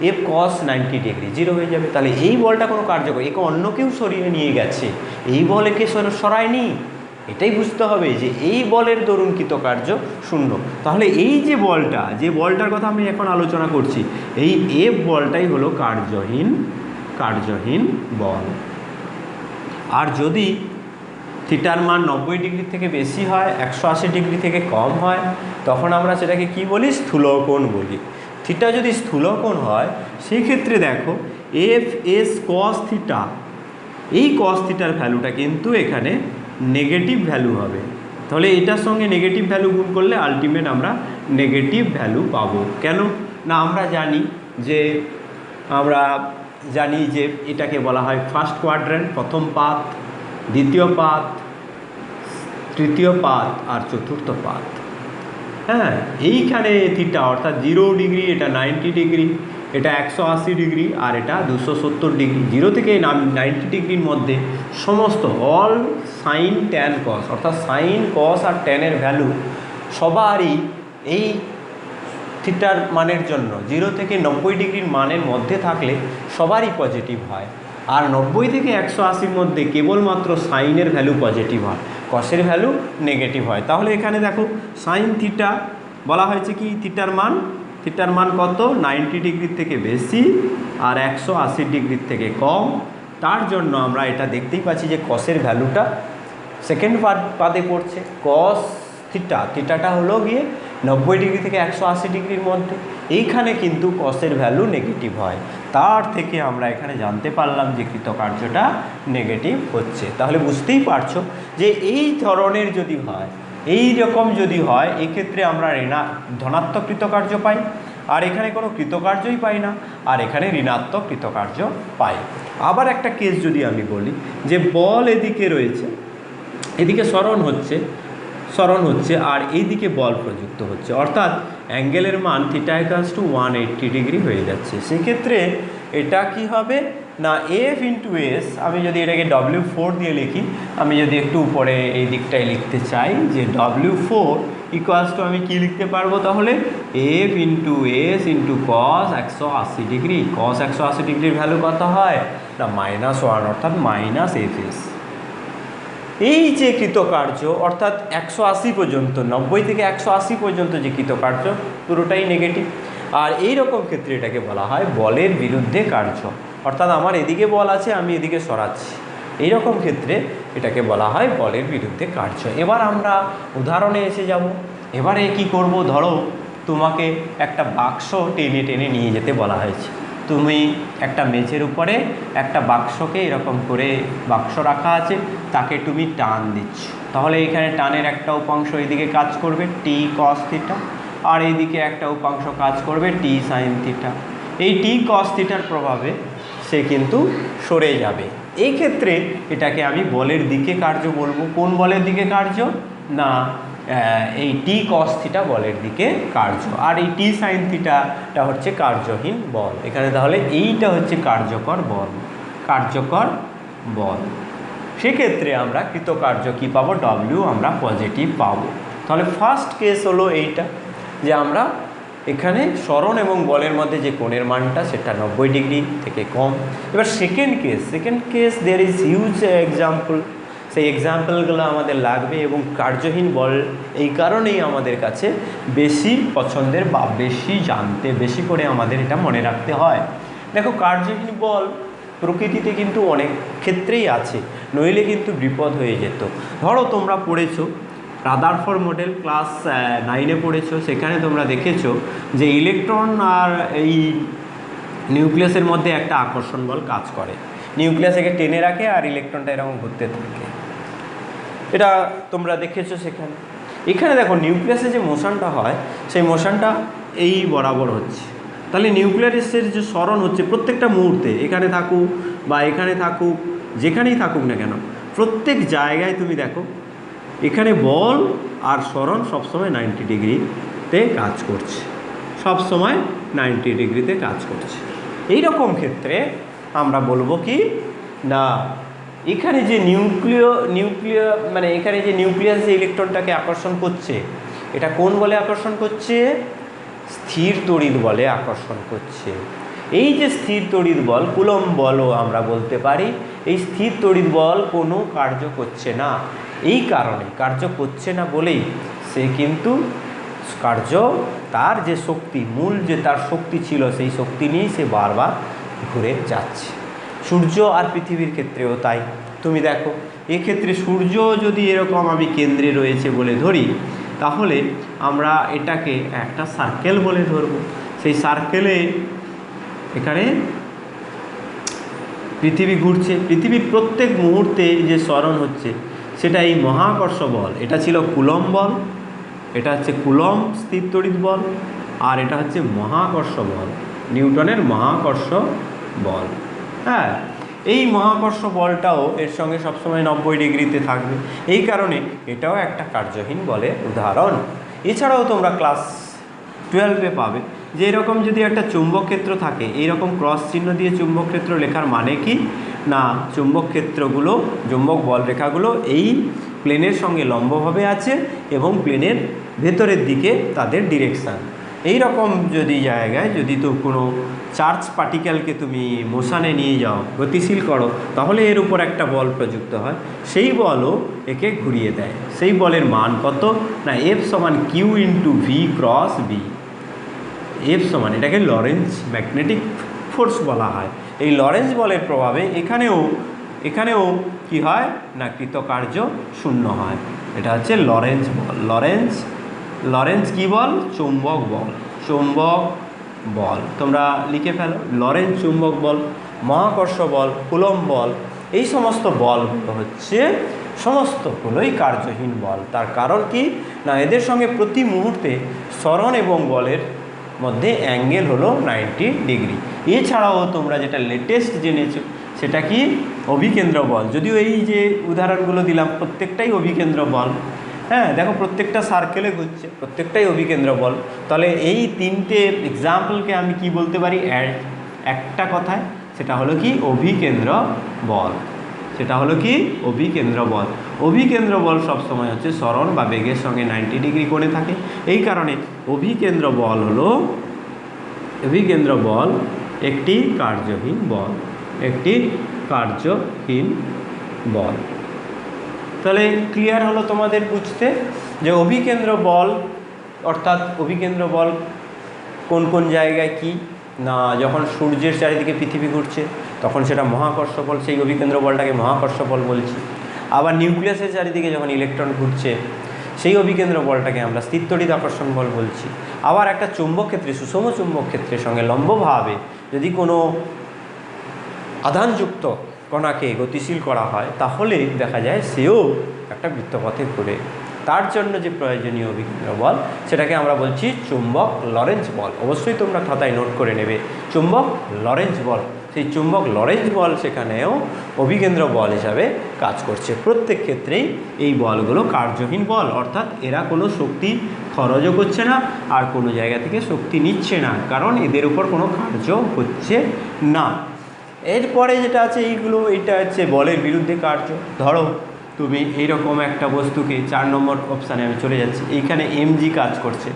এফ কস 90 ডিগ্রি 0 হয়ে যাবে। তাহলে এই বলটা কোনো কার্যকর, একে অন্য কেউ সরিয়ে নিয়ে গেছে, এই বল একে সরায়নি। এটাই বুঝতে হবে যে এই বলের দরুন কৃতকার্য শূন্য। তাহলে এই যে বলটার কথা আমি এখন আলোচনা করছি, এই এফ বলটাই হলো কার্যহীন বল। আর যদি থিটার মান 90 ডিগ্রি থেকে বেশি হয়, 180 ডিগ্রি থেকে কম হয়, তখন আমরা সেটাকে কি বলি? স্থূলকোণ বলি। থিটা যদি স্থূলকোণ হয়, সেই ক্ষেত্রে দেখো এফ এস কস থিটা, এই কস থিটার ভ্যালুটা কিন্তু এখানে নেগেটিভ ভ্যালু হবে। তাহলে এটার সঙ্গে নেগেটিভ ভ্যালু গুণ করলে আলটিমেট আমরা নেগেটিভ ভ্যালু পাবো। কেন না? আমরা জানি যে এটাকে বলা হয় ফার্স্ট কোয়াড্র্যান্ট, প্রথম পাত, দ্বিতীয় পাত, তৃতীয় পাত আর চতুর্থ পাত। হ্যাঁ, এইখানে থিটা অর্থাৎ 0 ডিগ্রি, এটা 90 ডিগ্রি, এটা 180 ডিগ্রি আর এটা 270 ডিগ্রি। 0 থেকে 90 ডিগ্রির মধ্যে সমস্ত অল সাইন ট্যান কস, অর্থাৎ সাইন কস আর ট্যানের ভ্যালু সবারই এই থিটার মানের জন্য 0 থেকে 90 ডিগ্রির মানের মধ্যে থাকলে সবারই পজিটিভ হয়। আর 90 থেকে 180-র মধ্যে কেবলমাত্র সাইনের ভ্যালু পজিটিভ হয়, কসের ভ্যালু নেগেটিভ হয়। তাহলে এখানে দেখো সাইন থিটা বলা হয়েছে কি, থিটার মান কত? 90 ডিগ্রির থেকে বেশি আর 180 ডিগ্রির থেকে কম। তার জন্য আমরা এটা দেখতেই পাচ্ছি যে কসের ভ্যালুটা সেকেন্ড পাদে পড়ছে। কস থিটাটা হলো গিয়ে 90 ডিগ্রি থেকে 180 ডিগ্রির মধ্যে, এইখানে কিন্তু কসের ভ্যালু নেগেটিভ হয়। তার থেকে আমরা এখানে জানতে পারলাম যে কৃতকার্যটা নেগেটিভ হচ্ছে। তাহলে বুঝতেই পারছো যে এই ধরনের যদি হয়, এই রকম যদি হয়, এক্ষেত্রে আমরা ধনাত্মক কৃতকার্য পাই, আর এখানে কোনো কৃতকার্যই পাই না, আর এখানে ঋণাত্মক কৃতকার্য পাই। আবার একটা কেস যদি আমি বলি যে বল এদিকে রয়েছে, এদিকে সরণ হচ্ছে আর এইদিকে বল প্রযুক্ত হচ্ছে, অর্থাৎ অ্যাঙ্গেলের মান থিটা ইকুয়ালস টু 180 ডিগ্রি হয়ে যাচ্ছে। সেক্ষেত্রে এটা কি হবে না, এফ ইন্টু এস, আমি যদি এটাকে W4 দিয়ে লিখি, আমি যদি একটু উপরে এই দিকটায় লিখতে চাই যে W4 ইকুয়ালস টু, আমি কি লিখতে পারবো তাহলে? F into S into cos 180 degree. Cos 180 ডিগ্রির ভ্যালু কত হয় না -1, অর্থাৎ মাইনাস এফ এস। এই যে কৃতকার্য অর্থাৎ 180 পর্যন্ত, 90 থেকে 180 পর্যন্ত যে কৃতকার্য পুরোটাই নেগেটিভ। আর এই রকম ক্ষেত্রে এটাকে বলা হয় বলের বিরুদ্ধে কার্য, অর্থাৎ আমার এদিকে বল আছে, আমি এদিকে সরাচ্ছি, এই রকম ক্ষেত্রে এটাকে বলা হয় বলের বিরুদ্ধে কার্য। এবার আমরা উদাহরণে এসে যাব। এবারে কি করব? ধরো তোমাকে একটা বাক্স টেনে নিয়ে যেতে বলা হয়েছে। তুমি একটা মেঝের উপরে একটা বাক্সকে এরকম করে বাক্স রাখা আছে, তাকে তুমি টান দিচ্ছ। তাহলে এখানে টানের একটা উপাংশ এইদিকে কাজ করবে টি কস থিটা, আর এইদিকে একটা উপাংশ কাজ করবে টি সাইন থিটা। এই টি কস থিটার প্রভাবে সে কিন্তু সরে যাবে। এই ক্ষেত্রে এটাকে আমি বলের দিকে কার্য বলবো। কোন বলের দিকে কার্য? না, এই টি কস থিটা বলের দিকে কার্য, আর এই টি সাইন থিটাটা হচ্ছে কার্যহীন বল। এখানে তাহলে এইটা হচ্ছে কার্যকর বল। সেক্ষেত্রে আমরা কৃতকার্য কি পাবো? W আমরা পজিটিভ পাবো। তাহলে ফার্স্ট কেস হলো এইটা, যে আমরা এখানে সরণ এবং বলের মধ্যে যে কোণের মানটা সেটা 90 ডিগ্রি থেকে কম। এবার second case there is huge example, সেই এক্সাম্পলগুলো আমাদের লাগবে। এবং কার্যহীন বল এই কারণেই আমাদের কাছে বেশি পছন্দের বা বেশি জানতে, বেশি করে আমাদের এটা মনে রাখতে হয়। দেখো, কার্যহীন বল প্রকৃতিতে কিন্তু অনেক ক্ষেত্রেই আছে, নইলে কিন্তু বিপদ হয়ে যেত। ধরো তোমরা পড়েছো রাদারফোর্ড মডেল, ক্লাস 9-এ পড়েছো, সেখানে তোমরা দেখেছো যে ইলেকট্রন আর এই নিউক্লিয়াসের মধ্যে একটা আকর্ষণ বল কাজ করে। নিউক্লিয়াস একে টেনে রাখে আর ইলেকট্রনটা এরকম ঘুরতে থাকে। এটা তোমরা দেখেছো সেখানে। এখানে দেখো নিউক্লিয়াসে যে মোশনটা হয় সেই মোশনটা এই বরাবর হচ্ছে। তাহলে নিউক্লিয়াসের যে সরণ হচ্ছে প্রত্যেকটা মুহূর্তে, এখানে থাকুক বা এখানে থাকুক, যেখানেই থাকুক না কেন, প্রত্যেক জায়গায় তুমি দেখো এখানে বল আর সরণ সবসময় 90 ডিগ্রিতে কাজ করছে, সবসময় 90 ডিগ্রিতে কাজ করছে। এই রকম ক্ষেত্রে আমরা বলবো কি না, এখানে যে নিউক্লিয় মানে এখানে যে নিউক্লিয়াস যে ইলেকট্রনটাকে আকর্ষণ করছে, এটা কোন বলে আকর্ষণ করছে? স্থির তড়িৎ বলে আকর্ষণ করছে। এই যে স্থির তড়িৎ বল, কুলম্ব বলও আমরা বলতে পারি, এই স্থির তড়িৎ বল কোনো কার্য করছে না। এই কারণে কার্য করছে না বলেই সে কিন্তু তার যে শক্তি, মূল যে তার শক্তি ছিল, সেই শক্তি নিয়েই সে বারবার ঘুরে যাচ্ছে। সূর্য আর পৃথিবীর ক্ষেত্রেও তাই। তুমি দেখো এক্ষেত্রে সূর্য যদি এরকম আমি কেন্দ্রে রয়েছে বলে ধরি, তাহলে আমরা এটাকে একটা সার্কেল বলে ধরব। সেই সার্কেলে এখানে পৃথিবী ঘুরছে, পৃথিবীর প্রত্যেক মুহূর্তে যে সরণ হচ্ছে সেটা এই মহাকর্ষ বল। এটা ছিল কুলম্ব বল, এটা হচ্ছে কুলম্ব স্থির তড়িৎ বল, আর এটা হচ্ছে মহাকর্ষ বল, নিউটনের মহাকর্ষ বল। হ্যাঁ, এই মহাকর্ষ বলটাও এর সঙ্গে সবসময় 90 ডিগ্রিতে থাকবে। এই কারণে এটাও একটা কার্যহীন বলের উদাহরণ। এছাড়াও তোমরা ক্লাস 12-এ পাবে যে এরকম যদি একটা চুম্বক ক্ষেত্র থাকে, এইরকম ক্রস চিহ্ন দিয়ে চুম্বক ক্ষেত্র লেখার মানে কি না, চুম্বক ক্ষেত্রগুলো, চুম্বক বল রেখাগুলো এই প্লেনের সঙ্গে লম্বভাবে আছে এবং প্লেনের ভেতরের দিকে তাদের ডিরেকশান। এই রকম যদি জায়গায় যদি তো কোনো চার্জ পার্টিকেলকে তুমি মোশনে নিয়ে যাও, গতিশীল করো, তাহলে এর উপর একটা বল প্রযুক্ত হয়, সেই বলও একে ঘুরিয়ে দেয়। সেই বলের মান কত না F সমান Q into V cross B। F সমান, এটাকে লরেন্জ ম্যাগনেটিক ফোর্স বলা হয়। এই লরেন্জ বলের প্রভাবে এখানেও কি হয় না কৃতকার্য শূন্য হয়। এটা হচ্ছে লরেন্জ বল। লরেন্জ কি বল? চুম্বক বল। চুম্বক বল তোমরা লিখে ফেলো, লরেন্জ চুম্বক বল, মহাকর্ষ বল, কুলম্ব বল, এই সমস্ত বলগুলো হচ্ছে সমস্তগুলোই কার্যহীন বল। তার কারণ কি না, এদের সঙ্গে প্রতি মুহূর্তে সরণ এবং বলের মধ্যে অ্যাঙ্গেল হলো 90 ডিগ্রি। এছাড়াও তোমরা যেটা লেটেস্ট জেনেছো সেটা কি অভিকেন্দ্র বল। যদিও এই যে উদাহরণগুলো দিলাম প্রত্যেকটাই অভিকেন্দ্র বল। হ্যাঁ, দেখো প্রত্যেকটা সার্কেলে ঘুরছে, প্রত্যেকটাই অভিকেন্দ্র বল। তাহলে এই তিনটে এক্সাম্পলকে আমি কি বলতে পারি একটা কথায়, সেটা হলো কি অভিকেন্দ্র বল। সেটা হলো কি অভিকেন্দ্র বল। অভিকেন্দ্র বল সবসময় হচ্ছে সরণ বা বেগের সঙ্গে 90 ডিগ্রি কোণে থাকে। এই কারণে অভিকেন্দ্র বল একটি কার্যহীন বল, একটি কার্যহীন বল। তাহলে ক্লিয়ার হলো তোমাদের বুঝতে যে অভিকেন্দ্র বল অর্থাৎ অভিকেন্দ্র বল কোন কোন জায়গায় কি না, যখন সূর্যের চারিদিকে পৃথিবী ঘুরছে তখন সেটা মহাকর্ষ বল, সেই অভিকেন্দ্র বলটাকে মহাকর্ষ বল বলছি। আবার নিউক্লিয়াসের চারিদিকে যখন ইলেকট্রন ঘুরছে সেই অভিকেন্দ্র বলটাকে আমরা স্থির তড়িৎ আকর্ষণ বল বলছি। আবার একটা চুম্বক ক্ষেত্রে, সুষম চুম্বক ক্ষেত্রের সঙ্গে লম্বভাবে যদি কোনো আধানযুক্ত কণাকে গতিশীল করা হয়, তাহলে দেখা যায় সেও একটা বৃত্তপথে ঘুরে। তার জন্য যে প্রয়োজনীয় অভিকেন্দ্র বল সেটাকে আমরা বলছি চুম্বক লরেন্জ বল। অবশ্যই তোমরা খাতায় নোট করে নেবে চুম্বক লরেন্জ বল। সেই চুম্বক লরেন্জ বল সেখানেও অভিকেন্দ্র বল হিসাবে কাজ করছে। প্রত্যেক ক্ষেত্রেই এই বলগুলো কার্যহীন বল, অর্থাৎ এরা কোনো শক্তি খরচও করছে না আর কোনো জায়গা থেকে শক্তি নিচ্ছে না, কারণ এদের উপর কোনো কার্য হচ্ছে না। এরপরে যেটা আছে এটা হচ্ছে বলের বিরুদ্ধে কার্য। ধরো তুমি এইরকম একটা বস্তুকে, 4 নম্বর অপশানে আমি চলে যাচ্ছি, এইখানে mg কাজ করছে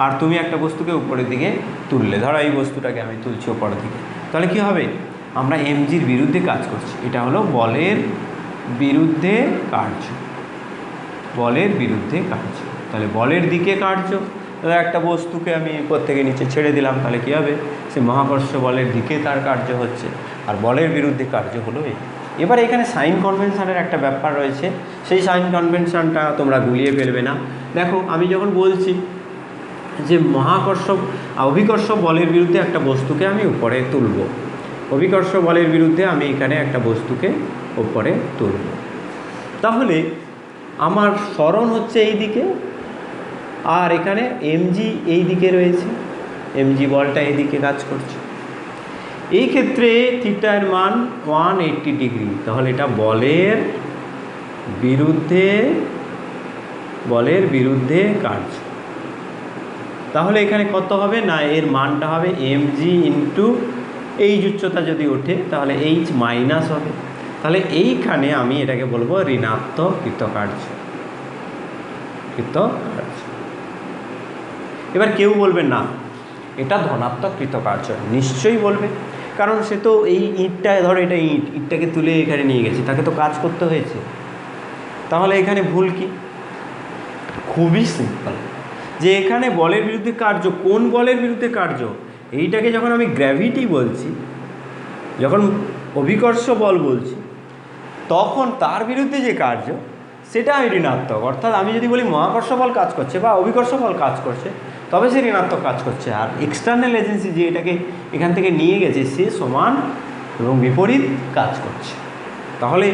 আর তুমি একটা বস্তুকে উপরের দিকে তুললে, ধরো এই বস্তুটাকে আমি তুলছি উপরের দিকে, তাহলে কি হবে? আমরা mgর বিরুদ্ধে কাজ করছি। এটা হলো বলের বিরুদ্ধে কার্য, বলের বিরুদ্ধে কার্য। তাহলে বলের দিকে কার্য, তাহলে একটা বস্তুকে আমি উপর থেকে নিচে ছেড়ে দিলাম, তাহলে কী হবে? সে মহাকর্ষ বলের দিকে তার কার্য হচ্ছে, আর বলের বিরুদ্ধে কার্য হলো এই। এবার এখানে সাইন কনভেনশনের একটা ব্যাপার রয়েছে, সেই সাইন কনভেনশনটা তোমরা গুলিয়ে ফেলবে না। দেখো আমি যখন বলছি যে অভিকর্ষ বলের বিরুদ্ধে একটা বস্তুকে আমি উপরে তুলব, অভিকর্ষ বলের বিরুদ্ধে আমি এখানে একটা বস্তুকে উপরে তুলব, তাহলে আমার সরণ হচ্ছে এই দিকে, আর এখানে এমজি এই দিকে রয়েছে, এমজি বলটা এইদিকে কাজ করছে। এই ক্ষেত্রে থিটার মান 180 ডিগ্রি, তাহলে এটা বলের বিরুদ্ধে কাজ। তাহলে এখানে কত হবে না, এর মানটা হবে mg ইন্টু এই উচ্চতা যদি ওঠে তাহলে h মাইনাস হবে। তাহলে এইখানে আমি এটাকে বলবো ঋণাত্মক কৃতকার্য। এবার কেউ বলবে না এটা ধনাত্মক কৃতকার্য, নিশ্চয়ই বলবে, কারণ সে তো এই ইঁটটা, ধরো এটা ইঁটটাকে তুলে এখানে নিয়ে গেছে, তাকে তো কাজ করতে হয়েছে। তাহলে এখানে ভুল কি? খুবই সিম্পল, যে এখানে বলের বিরুদ্ধে কার্য, কোন বলের বিরুদ্ধে কার্য? এইটাকে যখন আমি গ্র্যাভিটি বলছি, যখন অভিকর্ষ বল বলছি, তখন তার বিরুদ্ধে যে কার্য সেটা আমি ঋণাত্মক। অর্থাৎ আমি যদি বলি মহাকর্ষ বল কাজ করছে বা অভিকর্ষ বল কাজ করছে, তবে সে ঋণাত্মক কাজ করছে। আর এক্সটার্নাল এজেন্সি যে এটাকে এখান থেকে নিয়ে গেছে, সে সমান এবং বিপরীত কাজ করছে। তাহলে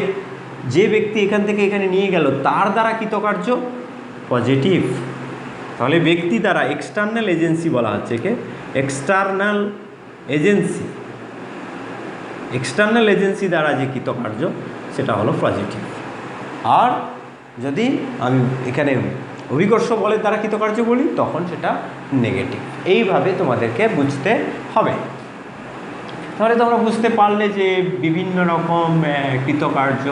যে ব্যক্তি এখান থেকে এখানে নিয়ে গেল, তার দ্বারা কৃতকার্য পজিটিভ। তাহলে ব্যক্তি দ্বারা, এক্সটার্নাল এজেন্সি বলা হচ্ছে একে, এক্সটার্নাল এজেন্সি দ্বারা যে কৃতকার্য সেটা হলো পজিটিভ। আর যদি আমি এখানে অভিকর্ষ বলের দ্বারা কৃতকার্য বলি, তখন সেটা নেগেটিভ। এইভাবে তোমাদেরকে বুঝতে হবে। তাহলে তোমরা বুঝতে পারলে যে বিভিন্ন রকম কৃতকার্য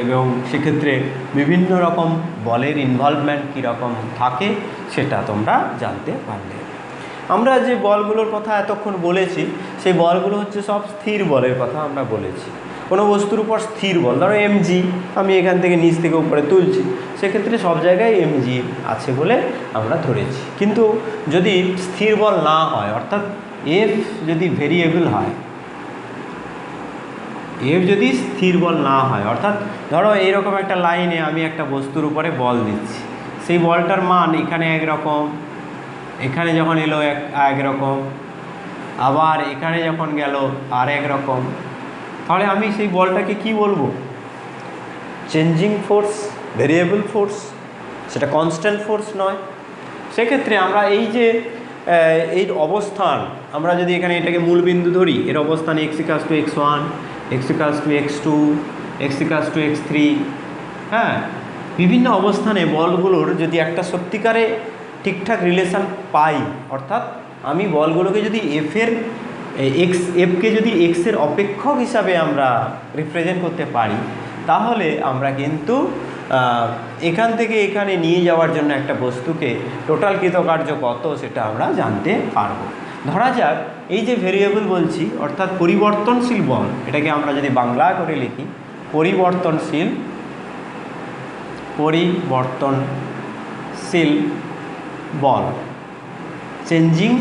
এবং সেক্ষেত্রে বিভিন্ন রকম বলের ইনভলভমেন্ট কীরকম থাকে সেটা তোমরা জানতে পারলে। আমরা যে বলগুলোর কথা এতক্ষণ বলেছি, সেই বলগুলো হচ্ছে সব স্থির বলের কথা আমরা বলেছি। কোনো বস্তুর উপর স্থির বল, ধরো এমজি, আমি এখান থেকে নিচ থেকে উপরে তুলছি, সেক্ষেত্রে সব জায়গায় এমজি আছে বলে আমরা ধরেছি। কিন্তু যদি স্থির বল না হয়, অর্থাৎ এফ যদি ভেরিয়েবল হয়, এফ যদি স্থির বল না হয়, অর্থাৎ ধরো এইরকম একটা লাইনে আমি একটা বস্তুর উপরে বল দিচ্ছি, সেই বলটার মান এখানে একরকম, এখানে যখন এলো একরকম, আবার এখানে যখন গেল আর একরকম, তাহলে আমি সেই বলটাকে কি বলবো? চেঞ্জিং ফোর্স, ভেরিয়েবল ফোর্স, সেটা কনস্ট্যান্ট ফোর্স নয়। সেক্ষেত্রে আমরা এই যে এই অবস্থান, আমরা যদি এখানে এটাকে মূলবিন্দু ধরি, এর অবস্থান x=x1, x=x2, x=x3, হ্যাঁ, বিভিন্ন অবস্থানে বলগুলোর যদি একটা সত্যিকারে ঠিকঠাক রিলেশান পাই, অর্থাৎ আমি বলগুলোকে যদি এফকে যদি এক্সের অপেক্ষক হিসাবে আমরা রিপ্রেজেন্ট করতে পারি, তাহলে আমরা কিন্তু এখান থেকে এখানে নিয়ে যাওয়ার জন্য একটা বস্তুকে টোটাল কৃতকার্য কত সেটা আমরা জানতে পারবো। ধরা যাক এই যে ভেরিয়েবল বলছি, অর্থাৎ পরিবর্তনশীল বল, এটাকে আমরা যদি বাংলা করে লিখি, পরিবর্তনশীল বল, চেঞ্জিং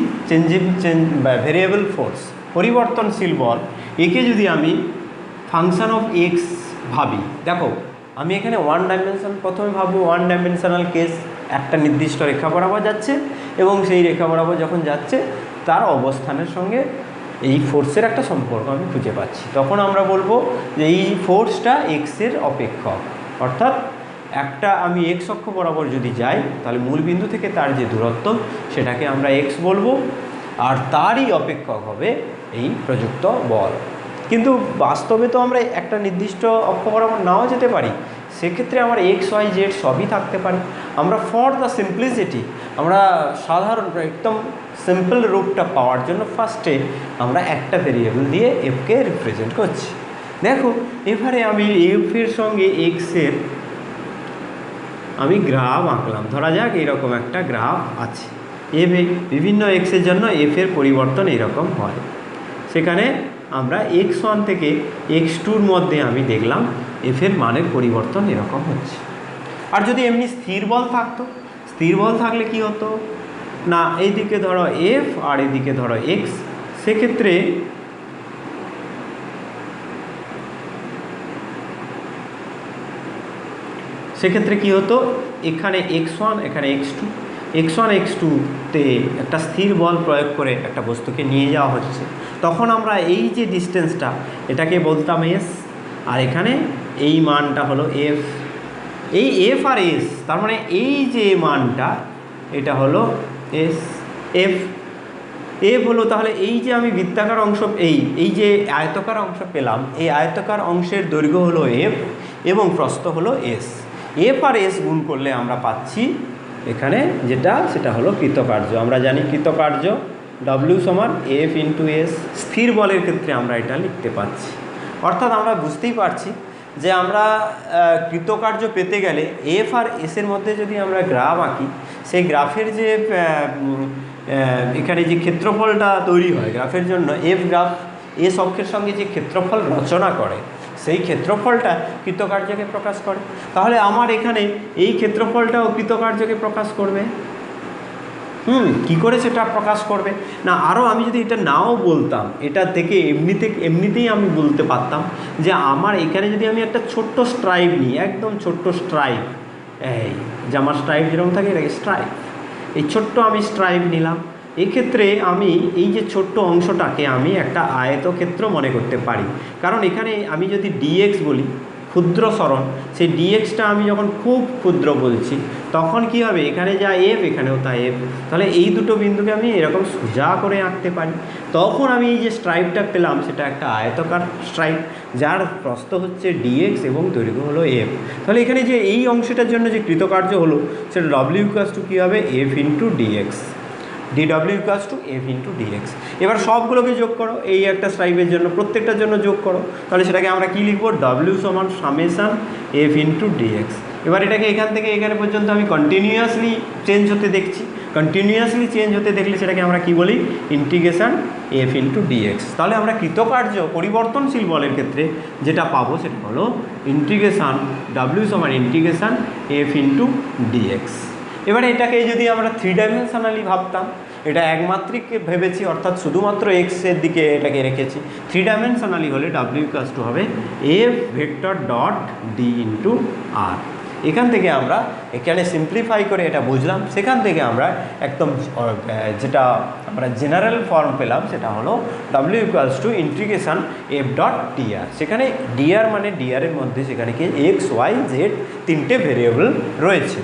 ভেরিয়েবল ফোর্স, পরিবর্তনশীল বল, একে যদি আমি ফাংশন অফ এক্স ভাবি, দেখো আমি এখানে প্রথমে ভাববো ওয়ান ডাইমেনশনাল কেস, একটা নির্দিষ্ট রেখা বরাবর যাচ্ছে এবং সেই রেখা বরাবর যখন যাচ্ছে তার অবস্থানের সঙ্গে এই ফোর্সের একটা সম্পর্ক আমি খুঁজে পাচ্ছি। তখন আমরা বলবো যে এই ফোর্সটা এক্সের অপেক্ষক, অর্থাৎ একটা আমি এক্স অক্ষ বরাবর যদি যাই, তাহলে মূলবিন্দু থেকে তার যে দূরত্ব সেটাকে আমরা এক্স বলবো, আর তারই অপেক্ষক হবে এই প্রযুক্ত বল। কিন্তু বাস্তবে তো আমরা একটা নির্দিষ্ট অক্ষ বরাবর নাও যেতে পারি, সেক্ষেত্রে আমার এক্স ওয়াই জেড সবই থাকতে পারে। আমরা ফর দ্য সিম্পলিসিটি, আমরা সাধারণ একদম সিম্পল রূপটা পাওয়ার জন্য ফার্স্টে আমরা একটা ভেরিয়েবল দিয়ে এফকে রিপ্রেজেন্ট করছি। দেখো এবারে আমি এফের সঙ্গে এক্সের আমি গ্রাফ আঁকলাম, ধরা যাক এইরকম একটা গ্রাফ আছে, এফে বিভিন্ন এক্সের জন্য এফের পরিবর্তন এরকম হয়। সেখানে আমরা x1 থেকে x2-র মধ্যে আমি দেখলাম এফের মানের পরিবর্তন এরকম হচ্ছে। আর যদি এমনি স্থির বল থাকতো, স্থির বল থাকলে কি হতো না, এইদিকে ধরো এফ আর এদিকে ধরো এক্স, সেক্ষেত্রে কি হতো, এখানে x1 এখানে x1 x2-তে একটা স্থির বল প্রয়োগ করে একটা বস্তুকে নিয়ে যাওয়া হচ্ছে। তখন আমরা এই যে ডিস্টেন্সটা, এটাকে বলতাম এস, আর এখানে এই মানটা হলো এফ, এই এফ আর এস, তার মানে এই যে মানটা এটা হলো এস, এফ এফ হলো, তাহলে এই যে আমি বৃত্তাকার অংশ এই যে আয়তকার অংশ পেলাম, এই আয়তকার অংশের দৈর্ঘ্য হলো এফ এবং প্রস্থ হলো এস। এফ আর এস গুণ করলে আমরা পাচ্ছি এখানে যেটা, সেটা হলো কৃতকার্য। আমরা জানি কৃতকার্য ডব্লিউ সমান এফ ইন্টু এস। স্থির বলের ক্ষেত্রে আমরা এটা লিখতে পারছি, অর্থাৎ আমরা বুঝতেই পারছি যে আমরা কৃতকার্য পেতে গেলে এফ আর এসের মধ্যে যদি আমরা গ্রাফ আঁকি, সেই গ্রাফের যে এখানে যে ক্ষেত্রফলটা তৈরি হয় গ্রাফের জন্য, এফ গ্রাফ এস অক্ষের সঙ্গে যে ক্ষেত্রফল রচনা করে, সেই ক্ষেত্রফলটা কৃতকার্যকে প্রকাশ করে। তাহলে আমার এখানে এই ক্ষেত্রফলটাও কৃতকার্যকে প্রকাশ করবে। কি করে সেটা প্রকাশ করবে না, আরও আমি যদি এটা নাও বলতাম, এটা থেকে এমনিতেই আমি বলতে পারতাম যে আমার এখানে যদি আমি একটা ছোট্ট স্ট্রাইপ নিই, একদম ছোট্ট স্ট্রাইপ, এই জামার স্ট্রাইপ যেরকম থাকে এটাকে স্ট্রাইপ, এই ছোট্ট আমি স্ট্রাইপ নিলাম, এক্ষেত্রে আমি এই যে ছোট্ট অংশটাকে আমি একটা আয়তক্ষেত্র মনে করতে পারি। কারণ এখানে আমি যদি ডিএক্স বলি, ক্ষুদ্র সরণ, সেই ডিএক্সটা আমি যখন খুব ক্ষুদ্র বলছি, তখন কি হবে, এখানে যা এফ এখানেও তা এফ, তাহলে এই দুটো বিন্দুকে আমি এরকম সোজা করে আঁকতে পারি। তখন আমি এই যে স্ট্রাইপটা পেলাম সেটা একটা আয়তকার স্ট্রাইপ, যার প্রস্থ হচ্ছে ডিএক্স এবং দৈর্ঘ্য হলো এফ। তাহলে এখানে যে এই অংশটার জন্য যে কৃতকার্য হলো সেটা ডব্লিউ ইকুয়ালস টু কী হবে, F into DX, DW equals to F into DX. এবার সবগুলোকে যোগ করো, এই একটা স্ট্রাইপের জন্য প্রত্যেকটার জন্য যোগ করো, তাহলে সেটাকে আমরা কী লিখবো, ডব্লিউ সমান সামেশান এফ ইন্টু ডিএক্স। এবার এটাকে এখান থেকে এখানে পর্যন্ত আমি কন্টিনিউয়াসলি চেঞ্জ হতে দেখছি, কন্টিনিউয়াসলি চেঞ্জ হতে দেখলে সেটাকে আমরা কি বলি, ইন্টিগ্রেশন এফ ইন্টু ডিএক্স। তাহলে আমরা কৃতকার্য পরিবর্তনশীল বলের ক্ষেত্রে যেটা পাবো সেটা হলো ইন্টিগ্রেশন ডব্লিউ সমান ইন্টিগ্রেশন এফ ইন্টু ডিএক্স। এবারে এটাকে যদি আমরা 3 ডাইমেনশনালি ভাবতাম, এটা একমাত্রিক ভেবেছি, অর্থাৎ শুধুমাত্র এক্সের দিকে এটাকে রেখেছি। 3 ডাইমেনশনালি হলে ডাব্লিউ ইকুয়ালস টু হবে F vector dot D into R. এখান থেকে আমরা এখানে সিম্পলিফাই করে এটা বুঝলাম, সেখান থেকে আমরা একদম যেটা আমরা জেনারেল ফর্ম পেলাম সেটা হলো W equals to integration F dot DR. সেখানে ডিআর মানে ডিআরের মধ্যে সেখানে কি এক্স ওয়াই জেড 3টে ভেরিয়েবল রয়েছে।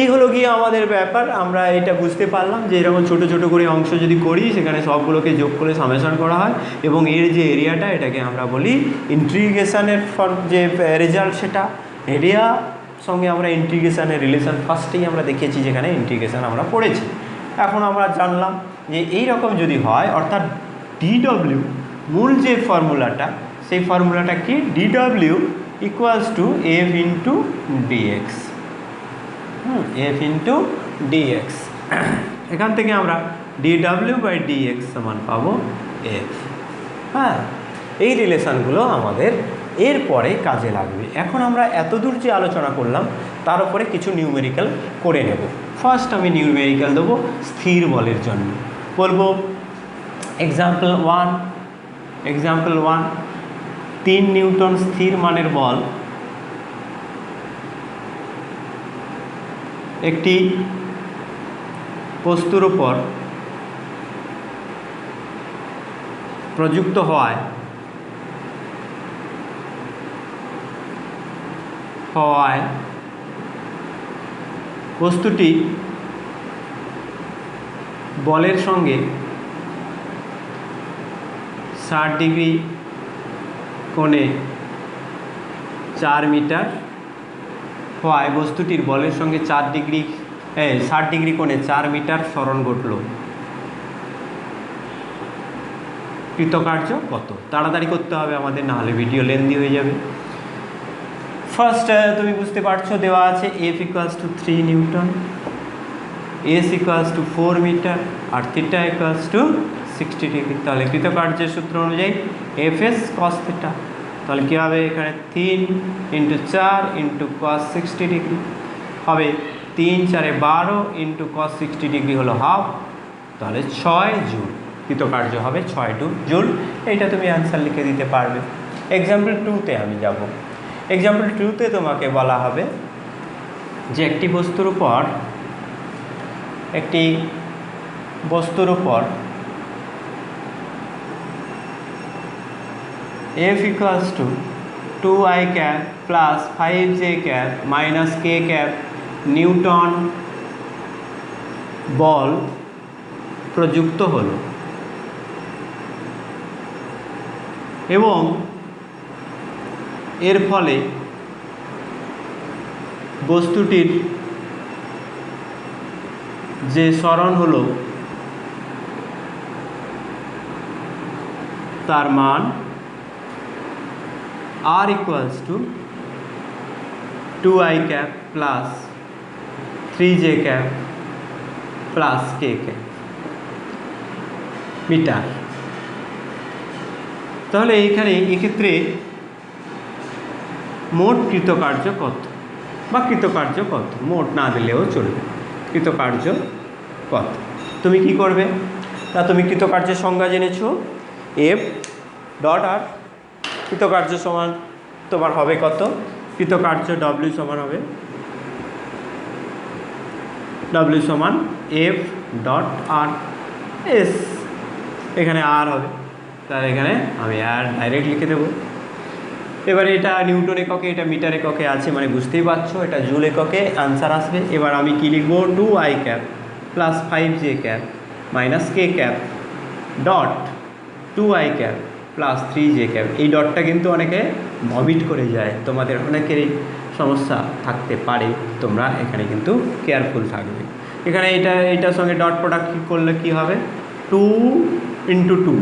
এই হলো গিয়ে আমাদের ব্যাপার। আমরা এটা বুঝতে পারলাম যে এরকম ছোটো ছোটো করে অংশ যদি করি, সেখানে সবগুলোকে যোগ করে সামেশন করা হয় এবং এর যে এরিয়াটা এটাকে আমরা বলি ইন্টিগ্রেশনের যে রেজাল্ট, সেটা এরিয়া সঙ্গে আমরা ইন্টিগ্রেশনের রিলেশন ফার্স্টেই আমরা দেখিয়েছি, যেখানে ইন্টিগ্রেশন আমরা পড়েছি। এখন আমরা জানলাম যে এই রকম যদি হয়, অর্থাৎ ডিডব্লিউ মূল যে ফর্মুলাটা, সেই ফর্মুলাটা কি, DW equals to F into DX, F into DX. এখান থেকে আমরা ডিডব্লিউ বাই ডিএক্স সমান পাবো এফ। হ্যাঁ, এই রিলেশানগুলো আমাদের এরপরে কাজে লাগবে। এখন আমরা এতদূর যে আলোচনা করলাম তার উপরে কিছু নিউমেরিক্যাল করে নেব। ফার্স্ট আমি নিউমেরিক্যাল দেবো স্থির বলের জন্য। বলবো এক্সাম্পল 1, 3 নিউটন স্থির মানের বল একটি বস্তুর উপর প্রযুক্ত হওয়ায় বস্তুটি বলের সঙ্গে 60 ডিগ্রি কোণে 4 মিটার হওয়ায় বস্তুটির বলের সঙ্গে 60 ডিগ্রি কোণে 4 মিটার সরণ ঘটল। কৃতকার্য কত? তাড়াতাড়ি করতে হবে আমাদের, নাহলে ভিডিও লেন্দি হয়ে যাবে। ফার্স্ট তুমি বুঝতে পারছো, দেওয়া আছে F equals to 3 newton, S equals to 4 metre আর থিটা ইকুয়ালস টু 60 ডিগ্রি। তাহলে কৃতকার্যের সূত্র অনুযায়ী এফ এস কস থিটা, তাহলে কী হবে, এখানে 3 ইন্টু 4 ইন্টু কস 60 ডিগ্রি হবে, 3 4 12 ইন্টু কস 60 ডিগ্রি হলো হাফ, তাহলে 6 জুল। কৃতকার্য হবে 6 জুল। এইটা তুমি অ্যান্সার লিখে দিতে পারবে। এক্সাম্পল 2তে আমি যাব। এক্সাম্পল 2তে তোমাকে বলা হবে যে একটি বস্তুর উপর F equals to 2i cap plus 5j cap minus k cap newton বল প্রযুক্ত হলো এবং এর ফলে বস্তুটির যে সরণ হলো তার মান r equals to 2i cap plus 3j cap plus k cap metre. তাহলে এইখানে এক্ষেত্রে মোট কৃতকার্য কত বা কৃতকার্য কত, মোট না দিলেও চলবে, কৃতকার্য কত। তুমি কি করবে না, তুমি কৃতকার্যের সংজ্ঞা জেনেছো এফ ডট আর, কৃতকার্য সমান তোমার হবে কত, কৃতকার্য ডব্লিউ সমান হবে ডব্লিউ সমান এফ ডট আর এস, এখানে আর হবে, তাহলে এখানে আমি আর ডাইরেক্ট লিখে দেবো। এবারে এটা নিউটন এককে, এটা মিটার এককে আছে, মানে বুঝতেই পারছো এটা জুল এককে আনসার আসবে। এবার আমি কি লিখবো, 2i cap plus 5j cap minus k cap dot 2i cap plus 3j cap. এই ডটটা কিন্তু অনেকে অমিট করে যায়, তোমাদের অনেকেরই সমস্যা থাকতে পারে, তোমরা এখানে কিন্তু কেয়ারফুল থাকবে। এখানে এইটার সঙ্গে ডট প্রোডাক্ট করলে কি হবে, 2 ইন্টু 2,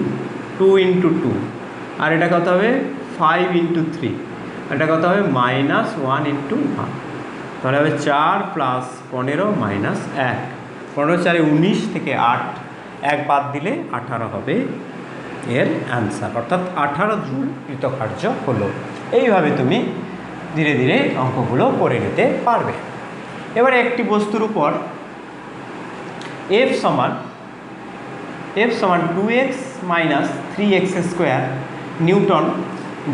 2 ইন্টু 2, আর এটা কত হবে 5 ইন্টু 3, এটা কত হবে মাইনাস 1 ইন্টু 1, তাহলে হবে 4 প্লাস 15 মাইনাস 1, 15 4 19 থেকে 8, 1 বাদ দিলে 18 হবে এর অ্যান্সার, অর্থাৎ 18 জুল কৃতকার্য হলো। এইভাবে তুমি ধীরে ধীরে অঙ্কগুলো করে নিতে পারবে। এবারে একটি বস্তুর উপর এফ সমান 2x minus 3x square Newton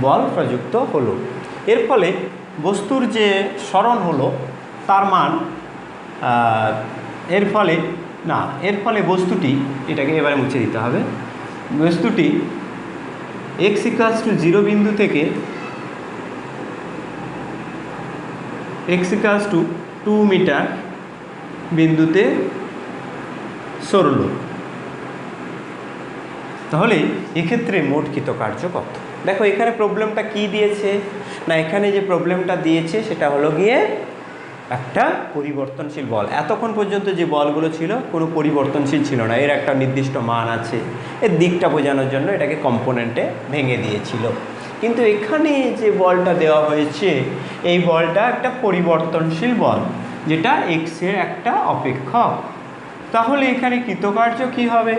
বল প্রযুক্ত হলো। এর ফলে বস্তুর যে সরণ হলো তার মান এর ফলে বস্তুটি, এটাকে এবারে মুছে দিতে হবে, বস্তুটি x ইকুয়ালস টু 0 বিন্দু থেকে x ইকুয়ালস টু 2 মিটার বিন্দুতে সরল। তাহলে এক্ষেত্রে মোট কৃতকার্য কত? দেখো এখানে প্রবলেমটা কি দিয়েছে না, এখানে যে প্রবলেমটা দিয়েছে সেটা হলো গিয়ে একটা পরিবর্তনশীল বল। এতক্ষণ পর্যন্ত যে বলগুলো ছিল কোনো পরিবর্তনশীল ছিল না, এর একটা নির্দিষ্ট মান আছে, এর দিকটা বোঝানোর জন্য এটাকে কম্পোনেন্টে ভেঙে দিয়েছিল। কিন্তু এখানে যে বলটা দেওয়া হয়েছে এই বলটা একটা পরিবর্তনশীল বল, যেটা এক্সের একটা অপেক্ষক। তাহলে এখানে কৃতকার্য কি হবে,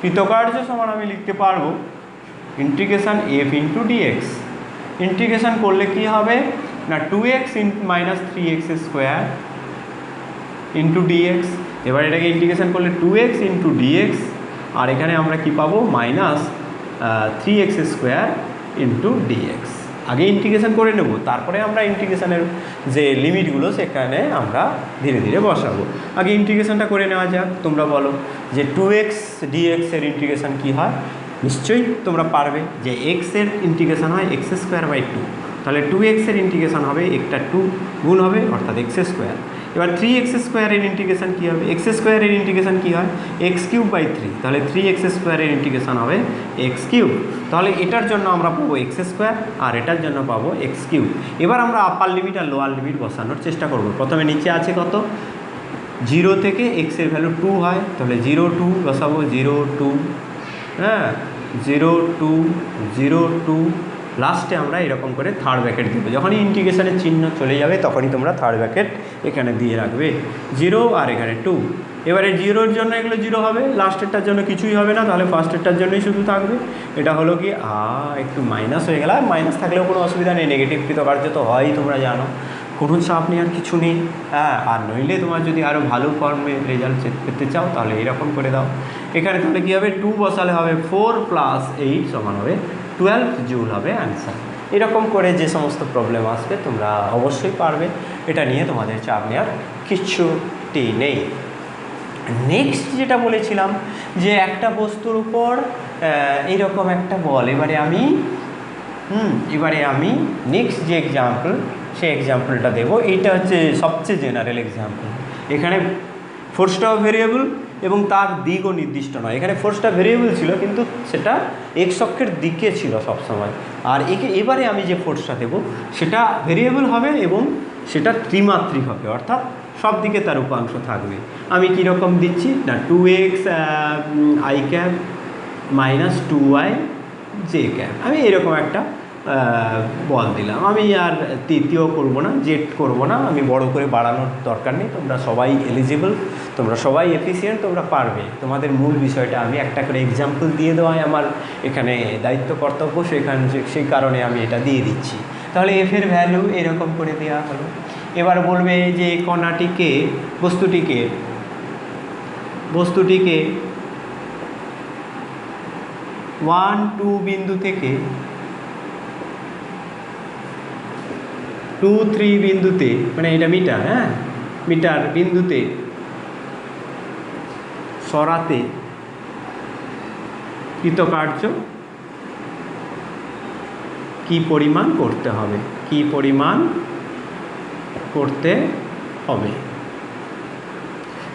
কৃতকার্য সমান আমি লিখতে পারবো integration F into DX. Integration করলে কি হবে না 2x minus 3x square into DX. এবার এটাকে ইন্টিগ্রেশন করলে 2x ইন্টু ডিএক্স, আর এখানে আমরা কি পাবো minus 3x square into DX. আগে ইন্টিগ্রেশন করে নেব, তারপরে আমরা ইন্টিগ্রেশনের যে লিমিটগুলো সেখানে আমরা ধীরে ধীরে বসাবো। আগে ইন্টিগ্রেশনটা করে নেওয়া যাক। তোমরা বলো যে 2x dx এর ইন্টিগ্রেশন কী হয়, নিশ্চয়ই তোমরা পারবে যে x এর ইন্টিগ্রেশন হয় x স্কোয়ার বাই 2, তাহলে 2x এর ইন্টিগ্রেশন হবে একটা 2 গুণ হবে অর্থাৎ x স্কোয়ার। এবার 3x স্কোয়ারের ইন্টিগ্রেশন কী হবে, x স্কোয়ারের ইন্টিগ্রেশন কী হয় x কিউব বাই 3, তাহলে 3x স্কোয়ারের ইন্টিগ্রেশন হবে x কিউব। তাহলে এটার জন্য আমরা পাবো x স্কোয়ার আর এটার জন্য পাবো x কিউব। এবার আমরা আপার লিমিট আর লোয়ার লিমিট বসানোর চেষ্টা করব। প্রথমে নিচে আছে কত 0 থেকে x এর ভ্যালু 2 হয়, তাহলে 0 2 বসাবো 0 2, হ্যাঁ 0 2 0 2, লাস্টে আমরা এরকম করে থার্ড ব্র্যাকেট দেবো। যখনই ইন্টিগ্রেশনের চিহ্ন চলে যাবে তখনই তোমরা থার্ড ব্র্যাকেট এখানে দিয়ে রাখবে 0 আর এখানে 2। এবারে 0-র জন্য এগুলো 0 হবে, লাস্টেরটার জন্য কিছুই হবে না, তাহলে ফার্স্টেরটার জন্যই শুধু থাকবে। এটা হলো কি একটু মাইনাস হয়ে গেল, আর মাইনাস থাকলেও কোনো অসুবিধা নেই, নেগেটিভ কৃতকার্য তো হয়ই তোমরা জানো, কোনো চাপ নেই আর কিছু নেই। হ্যাঁ, আর নইলে তোমার যদি আরও ভালো ফর্মে রেজাল্ট চেক করতে চাও তাহলে এরকম করে দাও। এখানে তাহলে কী হবে 2 বসালে হবে 4 + 8 সমান হবে 12 জুল হবে অ্যান্সার। এরকম করে যে সমস্ত প্রবলেম আসবে তোমরা অবশ্যই পারবে, এটা নিয়ে তোমাদের চাপ নেওয়ার কিচ্ছুটি নেই। নেক্সট যেটা বলেছিলাম যে একটা বস্তুর উপর এইরকম একটা বল, এবারে আমি এবারে আমি নেক্সট যে এক্সাম্পল সেই এক্সাম্পলটা দেবো। এইটা হচ্ছে সবচেয়ে জেনারেল এক্সাম্পল। এখানে ফোর্সটাও ভেরিয়েবল এবং তার দিকও নির্দিষ্ট নয়। এখানে ফোর্সটা ভেরিয়েবল ছিল কিন্তু সেটা এক্স অক্ষের দিকে ছিল সবসময়। আর এবারে আমি যে ফোর্সটা দেবো সেটা ভেরিয়েবল হবে এবং সেটা ত্রিমাত্রিক হবে, অর্থাৎ সব দিকে তার উপাংশ থাকবে। আমি কীরকম দিচ্ছি না, 2x I cap minus 2y J cap, আমি এরকম একটা বল দিলাম। আমি আর তৃতীয় করব না, জেড করব না, আমি বড় করে বাড়ানোর দরকার নেই। তোমরা সবাই এলিজিবল, তোমরা সবাই এফিসিয়েন্ট, তোমরা পারবে। তোমাদের মূল বিষয়টা আমি একটা করে এক্সাম্পল দিয়ে দেওয়াই আমার এখানে দায়িত্ব কর্তব্য, সেই কারণে আমি এটা দিয়ে দিচ্ছি। তাহলে এফের ভ্যালু এরকম করে দেওয়া হলো। এবার বলবে যে কণাটিকে বস্তুটিকে 1, 2 বিন্দু থেকে 2, 3 বিন্দুতে, মানে এটা মিটার, মিটার বিন্দুতে সরাতে কৃতকার্য কি পরিমাণ করতে হবে,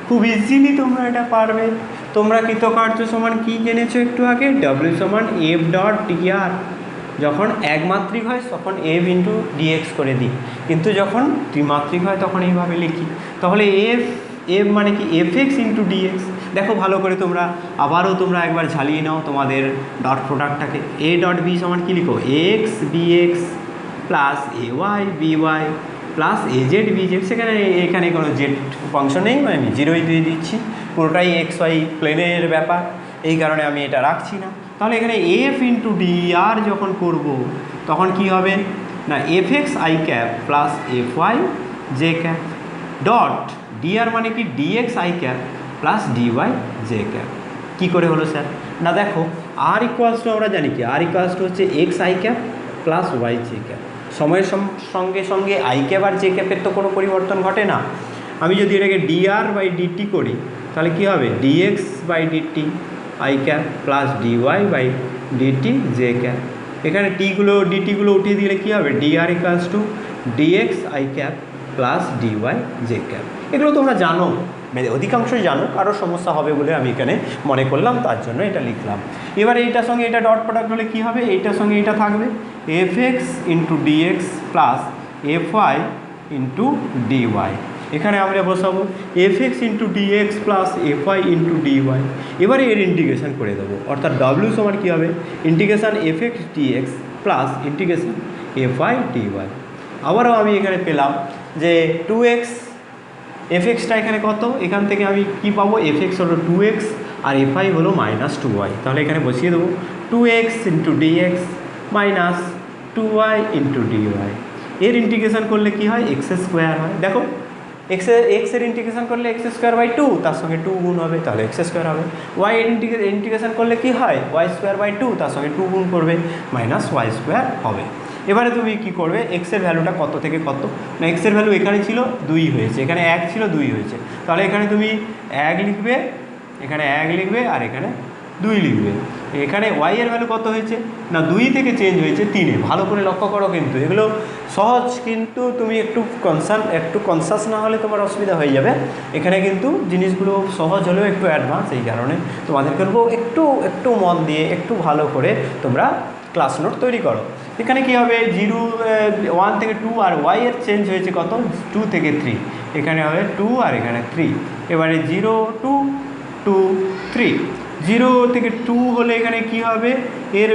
খুব ইজিলি তোমরা এটা পারবে। তোমরা কৃতকার্য সমান কি জেনেছো একটু আগে, W সমান F ডট dr। যখন একমাত্রিক হয় তখন F ইন্টু ডিএক্স করে দিই, কিন্তু যখন ত্রিমাত্রিক হয় তখন এইভাবে লিখি। তাহলে এফ মানে কি Fx ইন্টু ডিএক্স। দেখো ভালো করে তোমরা আবারও তোমরা একবার ঝালিয়ে নাও তোমাদের ডট প্রোডাক্টটাকে। এ ডট বি সমান কী লিখো, x bx plus AY BY plus AZ BZ। এখানে কোনো জেড উপাংশ নেই, আমি জিরোই দিয়ে দিচ্ছি, পুরোটাই XY প্লেনের ব্যাপার, এই কারণে আমি এটা রাখছি না। তাহলে এখানে F ইন্টু DR যখন করব তখন কি হবে না, Fx I cap plus Fy J cap dot DR মানে কি DX I cap plus DY J cap. কী করে হলো স্যার না, দেখো আর ইকুয়ালস টু আমরা জানি কি, আর ইকুয়ালস টু হচ্ছে X I cap plus Y J cap. সময়ের সঙ্গে সঙ্গে আই ক্যাপ আর জে ক্যাপের তো কোনো পরিবর্তন ঘটে না। আমি যদি এটাকে DR বাই DT করি তাহলে কী হবে, DX by DT I cap plus DY by DT J cap. এখানে ডিটিগুলো উঠিয়ে দিলে কী হবে, DR equals to DX I cap plus DY J cap. এগুলো তোমরা জানো, অধিকাংশই জানো, কারো সমস্যা হবে বলে আমি এখানে মনে করলাম, তার জন্য এটা লিখলাম। এবার এইটার সঙ্গে এটা ডট প্রোডাক্ট হলে কী হবে, এইটার সঙ্গে এটা থাকবে Fx into DX plus Fy into DY. এখানে আমরা বসাবো Fx into DX plus Fy into DY. এবারে এর ইন্টিগ্রেশন করে দেবো, অর্থাৎ W সমান কী হবে, integration Fx DX plus integration Fy DY. আবারও আমি এখানে পেলাম যে 2x, Fxটা এখানে কত, এখান থেকে আমি কি পাবো, Fx হলো 2x আর Fy হলো মাইনাস 2y। তাহলে এখানে বসিয়ে দেবো 2x into DX minus 2y into DY. এর ইন্টিগ্রেশন করলে কি হয়, এক্স স্কোয়ার হয়। দেখো এক্সের ইন্টিগ্রেশন করলে এক্স স্কোয়ার বাই 2, তার সঙ্গে 2 গুণ হবে, তাহলে এক্স স্কোয়ার হবে। ওয়াই এর ইন্টিগ্রেশন করলে কি হয়, ওয়াই স্কোয়ার বাই 2, তার সঙ্গে 2 গুণ করবে, মাইনাস ওয়াই স্কোয়ার হবে। এবারে তুমি কি করবে, এক্সের ভ্যালুটা কত থেকে কত না, এক্সের ভ্যালু এখানে ছিল 2 হয়েছে, এখানে 1 ছিল 2 হয়েছে, তাহলে এখানে তুমি 1 লিখবে, এখানে 1 লিখবে আর এখানে 2 লিখবে। এখানে ওয়াই এর ভ্যালু কত হয়েছে না, 2 থেকে চেঞ্জ হয়েছে 3-এ। ভালো করে লক্ষ্য করো, কিন্তু এগুলো সহজ, কিন্তু তুমি একটু কনসাস না হলে তোমার অসুবিধা হয়ে যাবে। এখানে কিন্তু জিনিসগুলো সহজ হলেও একটু অ্যাডভান্স, এই কারণে তোমাদেরকে বলবো একটু মন দিয়ে একটু ভালো করে তোমরা ক্লাস নোট তৈরি করো। এখানে কী হবে, 1 থেকে 2 আর ওয়াই এর চেঞ্জ হয়েছে কত, 2 থেকে 3, এখানে হবে 2 আর এখানে 3। এবারে 0 2 2 3, 0 থেকে 2 হলে এখানে কি হবে, এর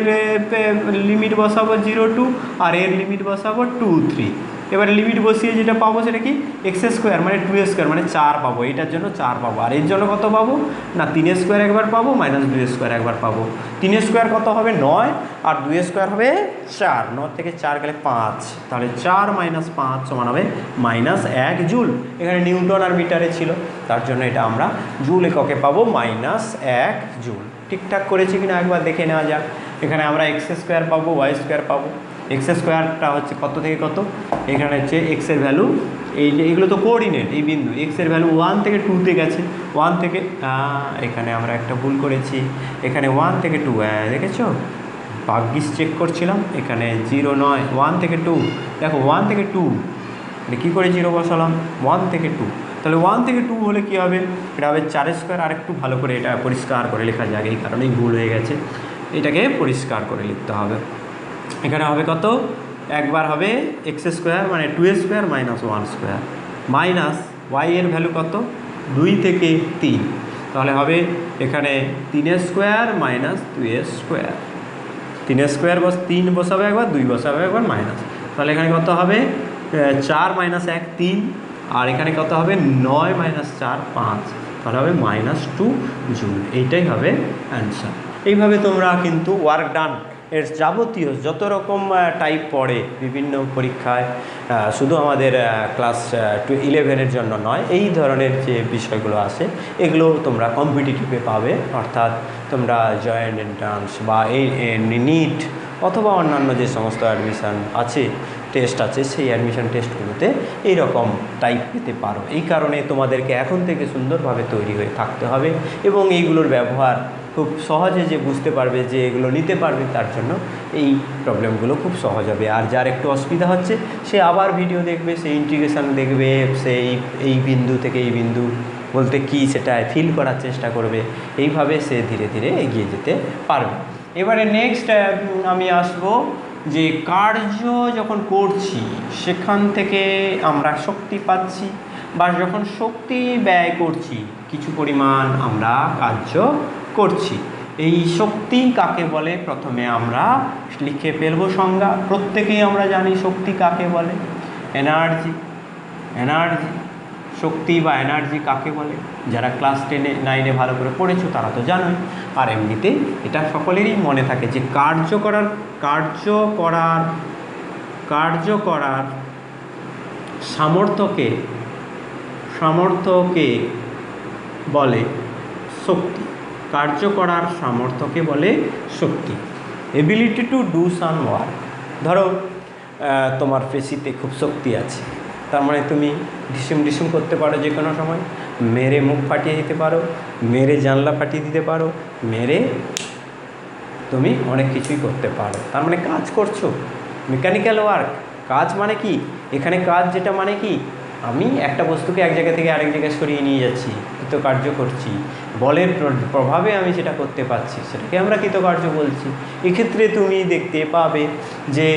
লিমিট বসাবো 0 2 আর এর লিমিট বসাবো 2 3। এবারে লিমিট বসিয়ে যেটা পাবো সেটা কি, এক্স স্কোয়ার মানে 2 স্কোয়ার মানে 4 পাবো, এটার জন্য 4 পাবো। আর এর জন্য কত পাবো না, 3 স্কোয়ার একবার পাবো, মাইনাস 2 স্কোয়ার একবার পাবো। 3 স্কোয়ার কত হবে 9 আর 2 স্কোয়ার হবে 4, 9 থেকে 4 গেলে 5, তাহলে 4 মাইনাস 5 সমান হবে মাইনাস 1 জুল। এখানে নিউটন আর মিটারে ছিল, তার জন্য এটা আমরা জুল এককে পাবো মাইনাস 1 জুল। ঠিকঠাক করেছি কিনা একবার দেখে নেওয়া যাক। এখানে আমরা এক্স স্কোয়ার পাবো, ওয়াই স্কোয়ার পাবো। এক্স স্কোয়ারটা হচ্ছে কত থেকে কত, এখানে হচ্ছে এক্সের ভ্যালু, এই যে এগুলো তো কোঅর্ডিনেট, এই বিন্দু এক্সের ভ্যালু 1 থেকে 2-তে গেছে, 1 থেকে এখানে আমরা একটা ভুল করেছি, এখানে 1 থেকে 2, দেখেছো ভাগ্যিস চেক করছিলাম, এখানে 0 নয়, 1 থেকে 2, দেখো 1 থেকে 2, এটা কী করে 0 বসালাম, 1 থেকে 2, তাহলে 1 থেকে 2 হলে কী হবে, এটা হবে 4 স্কোয়ার। আর একটু ভালো করে এটা পরিষ্কার করে লেখা যায়, এই কারণেই ভুল হয়ে গেছে, এটাকে পরিষ্কার করে লিখতে হবে। এখানে হবে কত, একবার হবে এক্স স্কোয়ার মানে 2 square minus 1 square minus Y এর ভ্যালু কত, 2 থেকে 3, তাহলে হবে এখানে 3 স্কোয়ার মাইনাস 2 স্কোয়ার, 3 স্কোয়ার 3 বসাবে একবার, 2 বসাবে একবার মাইনাস, তাহলে এখানে কত হবে 4 মাইনাস 1 3, আর এখানে কত হবে 9 মাইনাস 4 5, তাহলে হবে -2 জুল। এইটাই হবে অ্যান্সার। এইভাবে তোমরা কিন্তু ওয়ার্ক ডান এর যাবতীয় যত রকম টাইপ পড়ে বিভিন্ন পরীক্ষায়, শুধু আমাদের ক্লাস 11-এর জন্য নয়, এই ধরনের যে বিষয়গুলো আছে এগুলো তোমরা কম্পিটিটিভে পাবে, অর্থাৎ তোমরা জয়েন্ট এন্ট্রান্স বা এই নিট অথবা অন্যান্য যে সমস্ত অ্যাডমিশান আছে, টেস্ট আছে, সেই অ্যাডমিশন টেস্টগুলোতে এইরকম টাইপ পেতে পারো। এই কারণে তোমাদেরকে এখন থেকে সুন্দরভাবে তৈরি হয়ে থাকতে হবে এবং এইগুলোর ব্যবহার খুব সহজে যে বুঝতে পারবে, যে এগুলো নিতে পারবে, তার জন্য এই প্রবলেমগুলো খুব সহজ হবে। আর যার একটু অসুবিধা হচ্ছে সে আবার ভিডিও দেখবে, সে ইন্টিগ্রেশন দেখবে, সেই এই বিন্দু থেকে এই বিন্দু বলতে কি সেটা ফিল করার চেষ্টা করবে, এইভাবে সে ধীরে ধীরে এগিয়ে যেতে পারবে। এবারে নেক্সট আমি আসবো যে কার্য যখন করছি সেখান থেকে আমরা শক্তি পাচ্ছি, বা যখন শক্তি ব্যয় করছি কিছু পরিমাণ আমরা কার্য করছি, এই শক্তি কাকে বলে প্রথমে আমরা লিখে ফেলবো সংজ্ঞা। প্রত্যেকেই আমরা জানি শক্তি কাকে বলে, এনার্জি। এনার্জি, শক্তি বা এনার্জি কাকে বলে, যারা ক্লাস 10-9 ভালো করে পড়েছো তারা তো জানোই। আর এমনিতে এটা সকলেরই মনে থাকে যে কার্য করার সামর্থ্যকে বলে শক্তি। কার্য করার সামর্থ্যকে বলে শক্তি। Ability to do some work. ধরো তোমার পেশিতে খুব শক্তি আছে, তার মানে তুমি ঢিসুম করতে পারো, যে কোনো সময় মেরে মুখ ফাটিয়ে দিতে পারো, মেরে জানলা ফাটিয়ে দিতে পারো, মেরে তুমি অনেক কিছুই করতে পারো। তার মানে কাজ করছো, মেকানিক্যাল ওয়ার্ক। কাজ মানে কি, এখানে কাজ যেটা মানে কি, আমি একটা বস্তুকে এক জায়গা থেকে আরেক জায়গায় সরিয়ে নিয়ে যাচ্ছি, কৃতকার্য করছি, বলের প্রভাবে আমি সেটা করতে পারছি, সেটাকে আমরা কৃতকার্য বলছি। এক্ষেত্রে তুমি দেখতে পাবে যে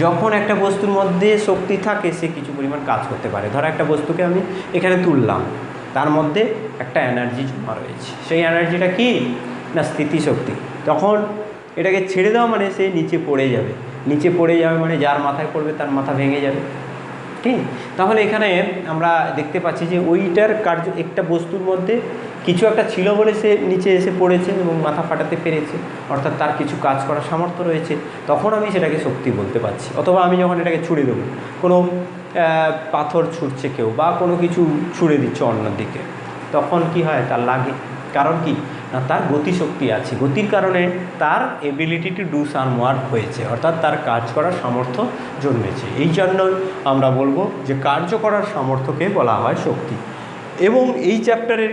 যখন একটা বস্তুর মধ্যে শক্তি থাকে সে কিছু পরিমাণ কাজ করতে পারে। ধরো একটা বস্তুকে আমি এখানে তুললাম, তার মধ্যে একটা এনার্জি জমা রয়েছে, সেই এনার্জিটা কি না স্থিতিশক্তি। তখন এটাকে ছেড়ে দেওয়া মানে সে নিচে পড়ে যাবে, মানে যার মাথায় পড়বে তার মাথা ভেঙে যাবে, ঠিক। তাহলে এখানে আমরা দেখতে পাচ্ছি যে ওইটার কার্য, একটা বস্তুর মধ্যে কিছু একটা ছিল বলে সে নিচে এসে পড়েছে এবং মাথা ফাটাতে পেরেছে, অর্থাৎ তার কিছু কাজ করার সামর্থ্য রয়েছে, তখন আমি সেটাকে শক্তি বলতে পারছি। অথবা আমি যখন এটাকে ছুড়ে দেবো, কোনো পাথর ছুটছে কেউ বা কোনো কিছু ছুড়ে দিচ্ছে অন্যদিকে, তখন কি হয়, তার লাগে, কারণ কি না তার গতিশক্তি আছে, গতির কারণে তার ability to do some work হয়েছে, অর্থাৎ তার কাজ করার সামর্থ্য জন্মেছে। এই জন্য আমরা বলবো যে কার্য করার সামর্থ্যকে বলা হয় শক্তি। এবং এই চ্যাপ্টারের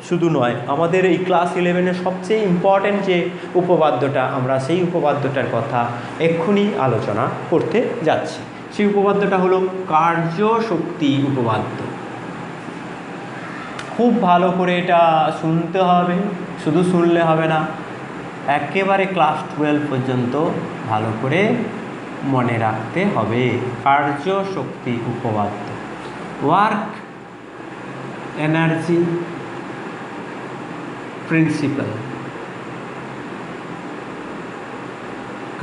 শুধু নয়, আমাদের এই ক্লাস 11-এর সবচেয়ে ইম্পর্ট্যান্ট যে উপপাদ্যটা, আমরা সেই উপপাদ্যটার কথা এক্ষুনি আলোচনা করতে যাচ্ছি। সেই উপপাদ্যটা হলো কার্য শক্তি উপপাদ্য। খুব ভালো করে এটা শুনতে হবে, শুধু শুনলে হবে না, একেবারে ক্লাস 12 পর্যন্ত ভালো করে মনে রাখতে হবে। কার্য শক্তি উপপাদ্য, ওয়ার্ক এনার্জি প্রিন্সিপাল,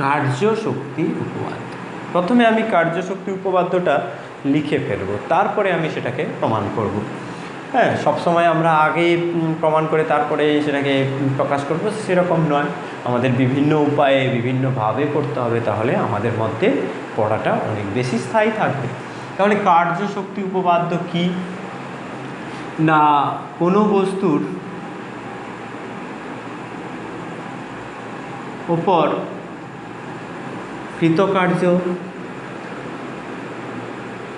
কার্য শক্তি উপপাদ্য। প্রথমে আমি কার্য শক্তি উপপাদ্যটা লিখে ফেলব, তারপরে আমি সেটাকে প্রমাণ করব। হ্যাঁ, সবসময় আমরা আগে প্রমাণ করে তারপরে সেটাকে প্রকাশ করব সেরকম নয়, আমাদের বিভিন্ন উপায়ে বিভিন্নভাবে করতে হবে, তাহলে আমাদের মধ্যে পড়াটা অনেক বেশি স্থায়ী থাকবে। তাহলে কার্য শক্তি উপপাদ্য কি না, কোনো বস্তুর ওপর কৃতকার্য,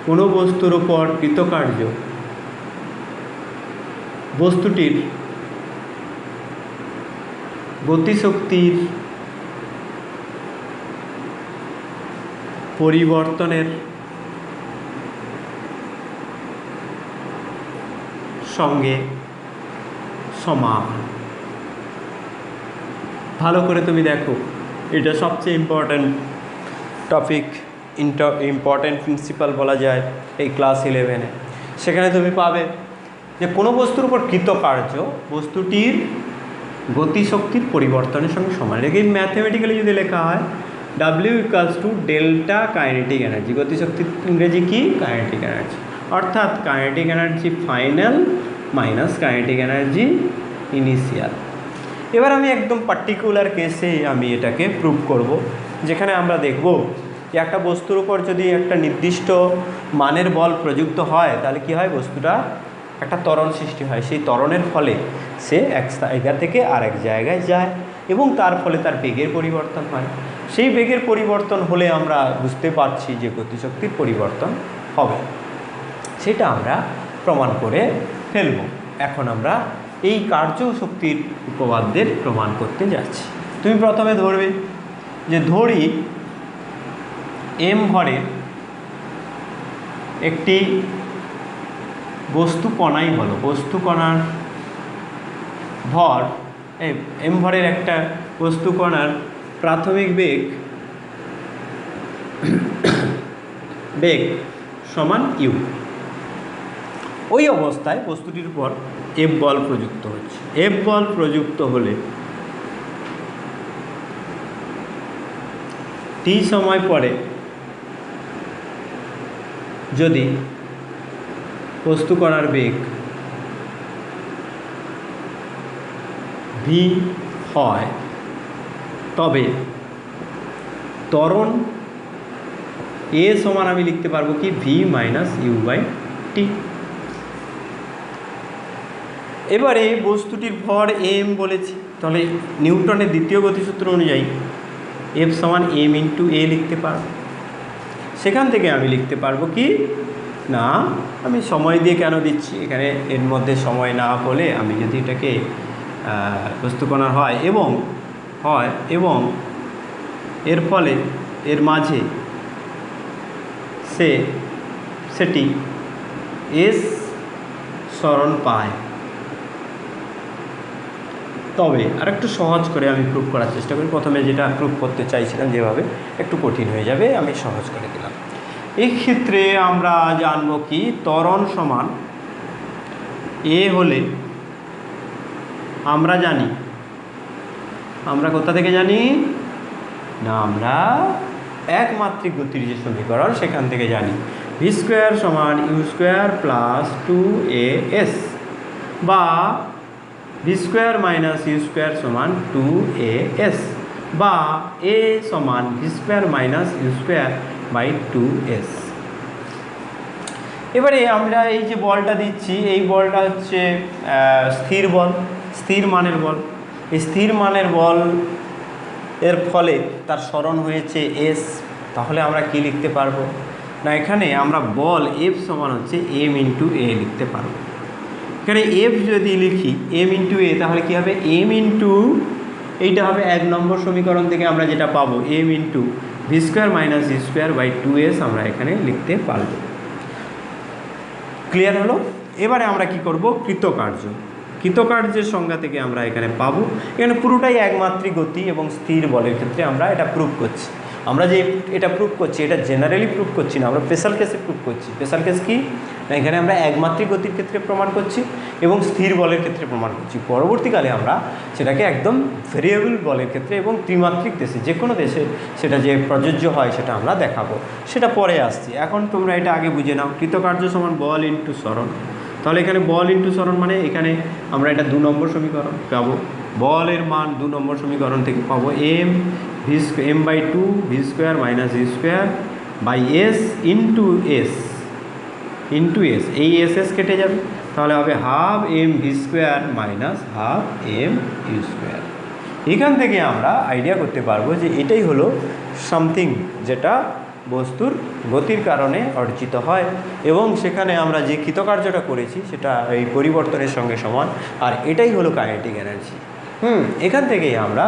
কোনো বস্তুর ওপর কৃতকার্য বস্তুটির গতিশক্তির পরিবর্তনের সঙ্গে সমান। ভালো করে তুমি দেখো, এটা সবচেয়ে ইম্পর্ট্যান্ট টপিক, ইম্পর্ট্যান্ট প্রিন্সিপাল বলা যায় এই ক্লাস 11-এ। সেখানে তুমি পাবে যে কোনো বস্তুর উপর কৃতকার্য বস্তুটির গতিশক্তির পরিবর্তনের সঙ্গে সমান। এটাকে ম্যাথমেটিক্যালি যদি লেখা হয় W = ডেল্টা কাইনেটিক এনার্জি। গতিশক্তির ইংরেজি কি? Kinetic energy. অর্থাৎ kinetic energy final minus kinetic energy initial. এবার আমি একদম পার্টিকুলার কেসে আমি এটাকে প্রুভ করব, যেখানে আমরা দেখব যে একটা বস্তুর উপর যদি একটা নির্দিষ্ট মানের বল প্রযুক্ত হয় তাহলে কি হয়, বস্তুটা একটা ত্বরণ সৃষ্টি হয়। সেই ত্বরণের ফলে সে এক জায়গা থেকে আরেক জায়গায় যায় এবং তার ফলে তার বেগের পরিবর্তন হয়। সেই বেগের পরিবর্তন হলে আমরা বুঝতে পারছি যে গতিশক্তির পরিবর্তন হবে। সেটা আমরা প্রমাণ করে ফেলব। এখন আমরা এই কার্য শক্তির উপপাদ্যের প্রমাণ করতে যাচ্ছি। তুমি প্রথমে ধরবে যে ধরি m ভরের একটি বস্তু কণাই হলো, বস্তু কণার ভর m ভরের একটা বস্তু কণার প্রাথমিক বেগ সমান u। ওই অবস্থায় বস্তুটির উপর F বল প্রযুক্ত হচ্ছে। F বল প্রযুক্ত হলে t সময় পরে যদি বস্তু কণার বেগ v হয় তবে ত্বরণ a সমান আমি লিখতে পারবো কি v - u/t। এবারে বস্তুটির ভর m বলেছি, তাহলে নিউটনের দ্বিতীয় গতিসূত্র অনুযায়ী F সমান m × a লিখতে পারবো। সেখান থেকে আমি লিখতে পারবো কি না, আমি সময় দিয়ে কেন দিচ্ছি এখানে, এর মধ্যে সময় না বলে আমি যদি এটাকে বস্তুকণা হয় এবং এর ফলে এর মাঝে সেটি s সরণ পায়, তবে আর একটু সহজ করে আমি প্রুফ করার চেষ্টা করি। প্রথমে যেটা প্রুফ করতে চাইছিলাম যেভাবে, একটু কঠিন হয়ে যাবে, আমি সহজ করে দিলাম। এই ক্ষেত্রে আমরা জানব কি ত্বরণ সমান a হলে আমরা জানি, আমরা কোথা থেকে জানি না, আমরা একমাত্রিক গতির যে সমীকরণ সেখান থেকে জানি v² = u² + 2as বা v² - u² = 2as বা a সমান v² - u²/2s। এবারে আমরা এই যে বলটা দিচ্ছি, এই বলটা হচ্ছে স্থির বল, স্থির মানের বল। এই স্থির মানের বল এর ফলে তার সরণ হয়েছে s। তাহলে আমরা কি লিখতে পারবো না, এখানে আমরা বল F সমান হচ্ছে m × a লিখতে পারবো। এখানে F যদি লিখি m × a তাহলে কি হবে, m এইটা হবে 1 নম্বর সমীকরণ থেকে আমরা যেটা পাবো m × v² - u²/2s আমরা এখানে লিখতে পারবো। ক্লিয়ার হলো? এবারে আমরা কি করব, কৃতকার্যের সংজ্ঞা থেকে আমরা এখানে পাবো। এখানে পুরোটাই একমাত্রিক গতি এবং স্থির বলের ক্ষেত্রে আমরা এটা প্রুভ করছি। আমরা যে এটা প্রুভ করছি এটা জেনারেলি প্রুভ করছি না, আমরা স্পেশাল কেসে প্রুভ করছি। স্পেশাল কেস কি না, এখানে আমরা একমাত্রিক গতির ক্ষেত্রে প্রমাণ করছি এবং স্থির বলের ক্ষেত্রে প্রমাণ করছি। পরবর্তীকালে আমরা সেটাকে একদম ভেরিয়েবল বলের ক্ষেত্রে এবং ত্রিমাত্রিক দেশে, যে কোনো দেশে সেটা যে প্রযোজ্য হয় সেটা আমরা দেখাবো, সেটা পরে আসছি। এখন তোমরা এটা আগে বুঝে নাও, কৃতকার্য সমান বল × সরণ। তাহলে এখানে বল × সরণ মানে এখানে আমরা এটা 2 নম্বর সমীকরণ পাবো, বলের মান 2 নম্বর সমীকরণ থেকে পাবো m/2 v² - u²/s × s। এই s কেটে যাবে, তাহলে হবে ½ mv² - ½ mu²। এখান থেকে আমরা আইডিয়া করতে পারবো যে এটাই হলো সামথিং যেটা বস্তুর গতির কারণে অর্জিত হয় এবং সেখানে আমরা যে কৃতকার্যটা করেছি সেটা এই পরিবর্তনের সঙ্গে সমান, আর এটাই হলো কাইনেটিক এনার্জি। এখান থেকেই আমরা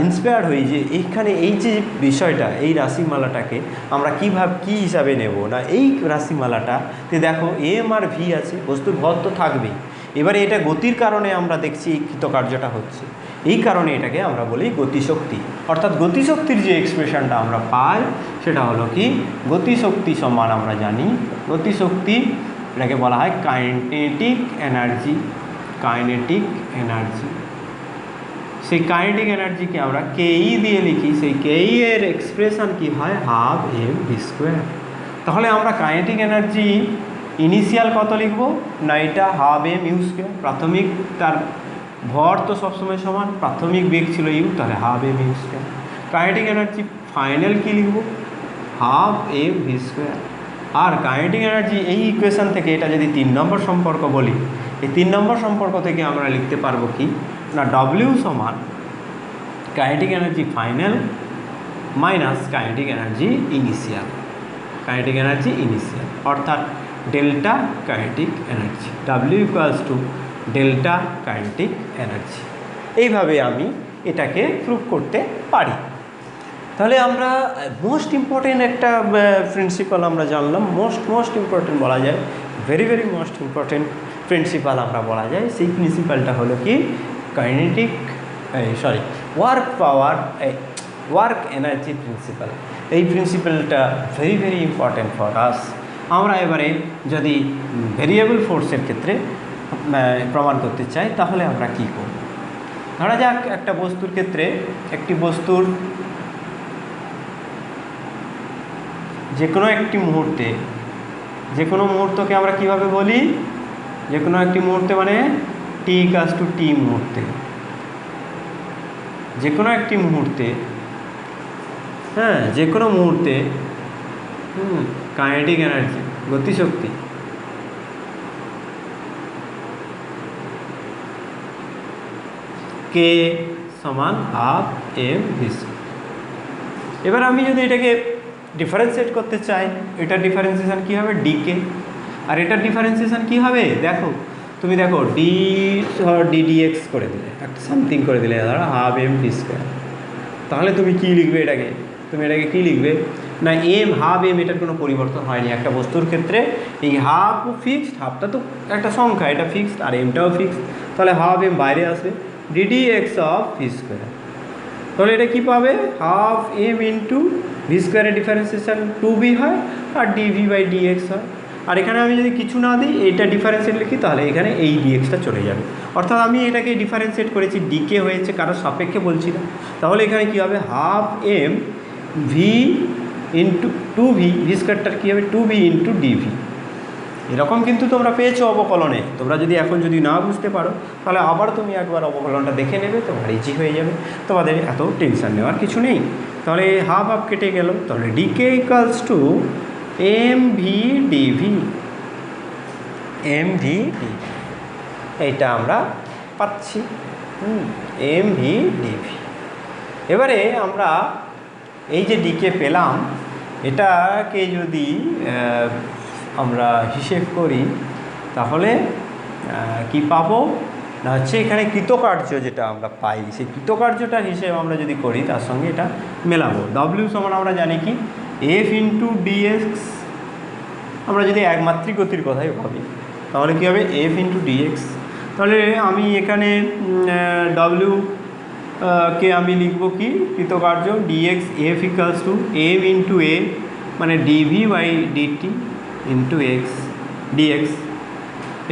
ইন্সপায়ার হই যে এইখানে এই যে বিষয়টা, এই রাশিমালাটাকে আমরা কী হিসাবে নেব না, এই রাশিমালাটাতে দেখো এম আর ভি আছে, বস্তুর ভর তো থাকবেই। এবারে এটা গতির কারণে আমরা দেখছি এই কৃতকার্যটা হচ্ছে, এই কারণে এটাকে আমরা বলি গতিশক্তি। অর্থাৎ গতিশক্তির যে এক্সপ্রেশনটা আমরা পাই সেটা হলো কি, গতিশক্তি সমান আমরা জানি, গতিশক্তি এটাকে বলা হয় কাইনেটিক এনার্জি। কাইনেটিক এনার্জি, সেই কাইনেটিক এনার্জিকে আমরা কেই দিয়ে লিখি, সেই কেই এর এক্সপ্রেশন কি হয়, হাফ এম ভি স্কোয়ার। তাহলে আমরা কাইনেটিক এনার্জি ইনিশিয়াল কত লিখব না, এটা হাফ এম ইউ স্কোয়ার। প্রাথমিক তার ভর তো সবসময় সমান, প্রাথমিক বেগ ছিল ইউ, তাহলে half M U square. Kinetic energy final কী লিখব, হাফ এম ভি স্কোয়ার। আর কাইনেটিক এনার্জি এই ইকুয়েশান থেকে এটা যদি 3 নম্বর সম্পর্ক বলি, এই 3 নম্বর সম্পর্ক থেকে আমরা লিখতে পারবো কি না, ডব্লিউ সমান kinetic energy final minus kinetic energy initial. Kinetic energy initial অর্থাৎ delta kinetic energy, W equals to delta kinetic energy. এইভাবে আমি এটাকে প্রুভ করতে পারি। তাহলে আমরা মোস্ট ইম্পর্টেন্ট একটা প্রিন্সিপাল আমরা জানলাম, মোস্ট ইম্পর্টেন্ট বলা যায়, ভেরি মোস্ট ইম্পর্টেন্ট প্রিন্সিপাল আমরা বলা যায়। সেই প্রিন্সিপালটা হলো কি, কাইনেটিক ওয়ার্ক এনার্জি প্রিন্সিপাল। এই প্রিন্সিপালটা ভেরি ইম্পর্টেন্ট ফর আস। আমরা এবারে যদি ভেরিয়েবল ফোর্সের ক্ষেত্রে প্রমাণ করতে চাই তাহলে আমরা কি করব। ধরা যাক একটা বস্তুর ক্ষেত্রে, একটি বস্তুর যে কোনো একটি মুহূর্তে, যে কোনো মুহূর্তকে আমরা কিভাবে বলি, যে কোনো একটি মুহূর্তে মানে টি ইকুয়ালস টু টি মুহূর্তে, যে কোনো একটি মুহূর্তে, যে কোনো মুহূর্তে কাইনেটিক এনার্জি গতিশক্তি কে সমান হাফ এম ভি স্কয়ার। এবার আমি যদি এটাকে ডিফারেন্সিয়েট করতে চাই, এটার ডিফারেন্সিয়েশন কী হবে, ডিকে। আর এটার ডিফারেন্সিয়েশন কী হবে, তুমি দেখো ডিডিএক্স করে দিলে, একটা সামথিং করে দিলে, ধরো হাফ এম ভি স্কয়ার। তাহলে তুমি কী লিখবে, এটাকে কী লিখবে না, এম হাফ এম, এটার কোনো পরিবর্তন হয়নি একটা বস্তুর ক্ষেত্রে। এই হাফ ফিক্সড, হাফটা তো একটা সংখ্যা, এটা ফিক্সড, আর এমটাও ফিক্সড, তাহলে হাফ এম বাইরে আসবে, ডিডিএক্স অফ ভি স্কোয়ার। তাহলে এটা কী পাবে, হাফ এম ইন্টু ভি স্কোয়ারের ডিফারেন্সিয়েশন 2b হয়, আর ডিভি বাই ডিএক্স হয়। আর এখানে আমি যদি কিছু না দিই, এইটা ডিফারেন্সিয়েট লিখি, তাহলে এখানে এই ডিএক্সটা চলে যাবে। অর্থাৎ আমি এটাকে ডিফারেন্সিয়েট করেছি, ডিকে হয়েছে, কারোর সাপেক্ষে বলছি না। তাহলে এখানে কী হবে, half M V into 2v, V স্কোয়ারটার কী হবে 2b ইন্টু ডিভি। এরকম কিন্তু তোমরা পেয়েছো অবকলনে। তোমরা যদি এখন না বুঝতে পারো, তাহলে আবার তুমি একবার অবকলনটা দেখে নেবে, তোমার ইজি হয়ে যাবে, তোমাদের এত টেনশন নেওয়ার কিছু নেই। তাহলে হাফ কেটে গেল, তাহলে DK equals to M V DV, M V DV, এইটা আমরা পাচ্ছি, এম ভি ডিভি। এবারে আমরা এই যে ডিকে পেলাম, এটাকে যদি আমরা হিসেব করি তাহলে কি পাবো না, হচ্ছে এখানে কৃতকার্য যেটা আমরা পাই, সেই কৃতকার্যটার হিসেব আমরা যদি করি, তার সঙ্গে এটা মেলাবো। ডব্লিউ সমান আমরা জানি কি, এফ ইন্টু ডিএক্স। আমরা যদি একমাত্রিক গতির কথাই ভাবি তাহলে কী হবে, এফ ইন্টু ডিএক্স। তাহলে আমি এখানে ডব্লিউ কে আমি লিখব কি, কৃতকার্য DX, F equals to M into A মানে DV by DT into X DX.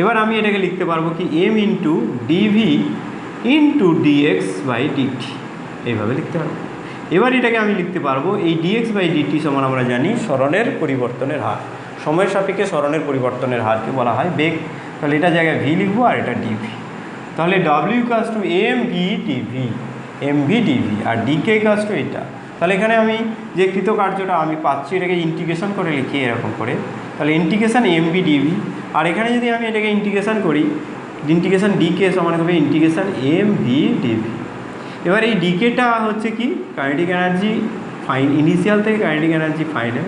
এবার আমি এটাকে লিখতে পারবো কি, M into DV into DX by DT, এইভাবে লিখতে পারবো। এবার এটাকে আমি লিখতে পারবো, এই ডিএক্স বাই ডিটি সমান আমরা জানি সরণের পরিবর্তনের হার, সময়ের সাপেক্ষে সরণের পরিবর্তনের হারকে বলা হয় বেগ। তাহলে এটা জায়গায় ভি লিখবো, আর এটা ডিভি। তাহলে W equals to M V DV, M V DV, আর ডিকে ইকুয়ালস টু এটা। তাহলে এখানে আমি যে কৃতকার্যটা আমি পাচ্ছি, এটাকে ইন্টিগ্রেশন করে লিখি এরকম করে, তাহলে ইন্টিগ্রেশন এম ভি ডিভি। আর এখানে যদি আমি এটাকে ইন্টিগ্রেশন করি, ইন্টিগ্রেশন ডিকে সমান হবে ইন্টিগ্রেশন এম ভি ডিভি। এবার এই ডিকেটা হচ্ছে কি, কাইনেটিক এনার্জি ইনিশিয়াল থেকে kinetic energy final,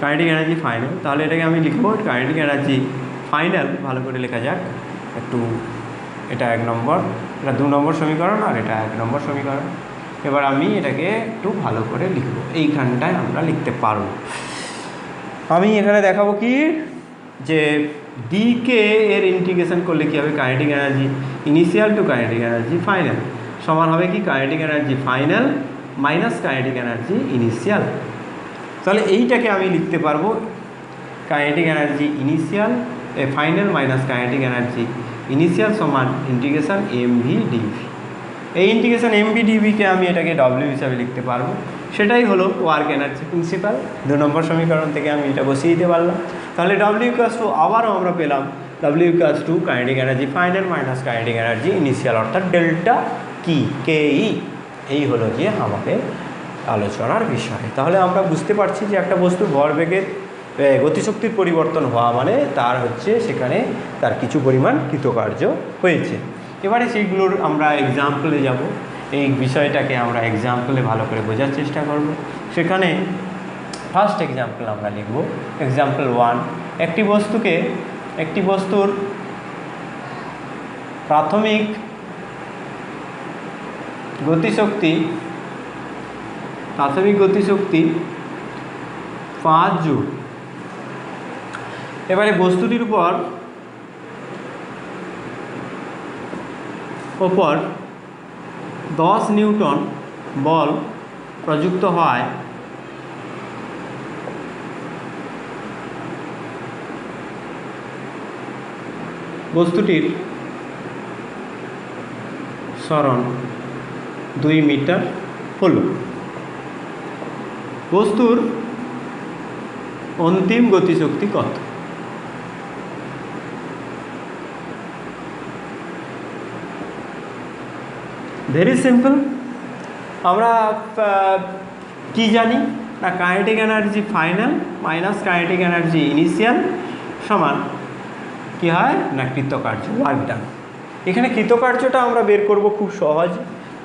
kinetic energy final. তাহলে এটাকে আমি লিখবো কাইনেটিক এনার্জি ফাইনাল, ভালো করে লেখা যাক, একটু এটা 1 নম্বর, এটা 2 নম্বর সমীকরণ, আর এটা 1 নম্বর সমীকরণ। এবার আমি এটাকে একটু ভালো করে লিখব, এইখানটায় আমরা লিখতে পারব। আমি এখানে দেখাবো কি যে ডিকে এর ইন্টিগ্রেশন করলে কী হবে, kinetic energy initial to kinetic energy final সমান হবে কি kinetic energy final minus kinetic energy initial. তাহলে এইটাকে আমি লিখতে পারবো kinetic energy initial final minus kinetic energy initial সমান ইন্টিগ্রেশন এমভি ডিভি। এই ইন্টিগ্রেশন এমভি ডিভিকে আমি এটাকে ডব্লিউ হিসাবে লিখতে পারবো, সেটাই হলো ওয়ার্ক এনার্জি প্রিন্সিপাল। 2 নম্বর সমীকরণ থেকে আমি এটা বসিয়ে দিতে পারলাম। তাহলে ডব্লিউ ইকুয়ালস টু আবারও আমরা পেলাম W equals two kinetic energy final minus kinetic energy initial, অর্থাৎ ডেল্টা কি কেই। এই হলো যে আমাদের আলোচনার বিষয়। তাহলে আমরা বুঝতে পারছি যে একটা বস্তুর ভরবেগের গতিশক্তির পরিবর্তন হওয়া মানে তার হচ্ছে সেখানে তার কিছু পরিমাণ কৃতকার্য হয়েছে। এবারে সেইগুলোর আমরা এক্সাম্পলে যাব, এই বিষয়টাকে আমরা এক্সাম্পলে ভালো করে বোঝার চেষ্টা করব। সেখানে ফার্স্ট এক্সাম্পল আমরা লিখব এক্সাম্পল 1। একটি বস্তুর প্রাথমিক গতিশক্তি 5 জুল। এবারে বস্তুটির উপর 10 নিউটন বল প্রযুক্ত হয় বস্তুটির সরণ 2 মিটার হল। বস্তুর অন্তিম গতিশক্তি কত? Very simple. আমরা কি জানি না, kinetic energy final minus kinetic energy initial সমান কি হয় না কৃতকার্য ওয়ার্ক ডান। এখানে কৃতকার্যটা আমরা বের করব খুব সহজ।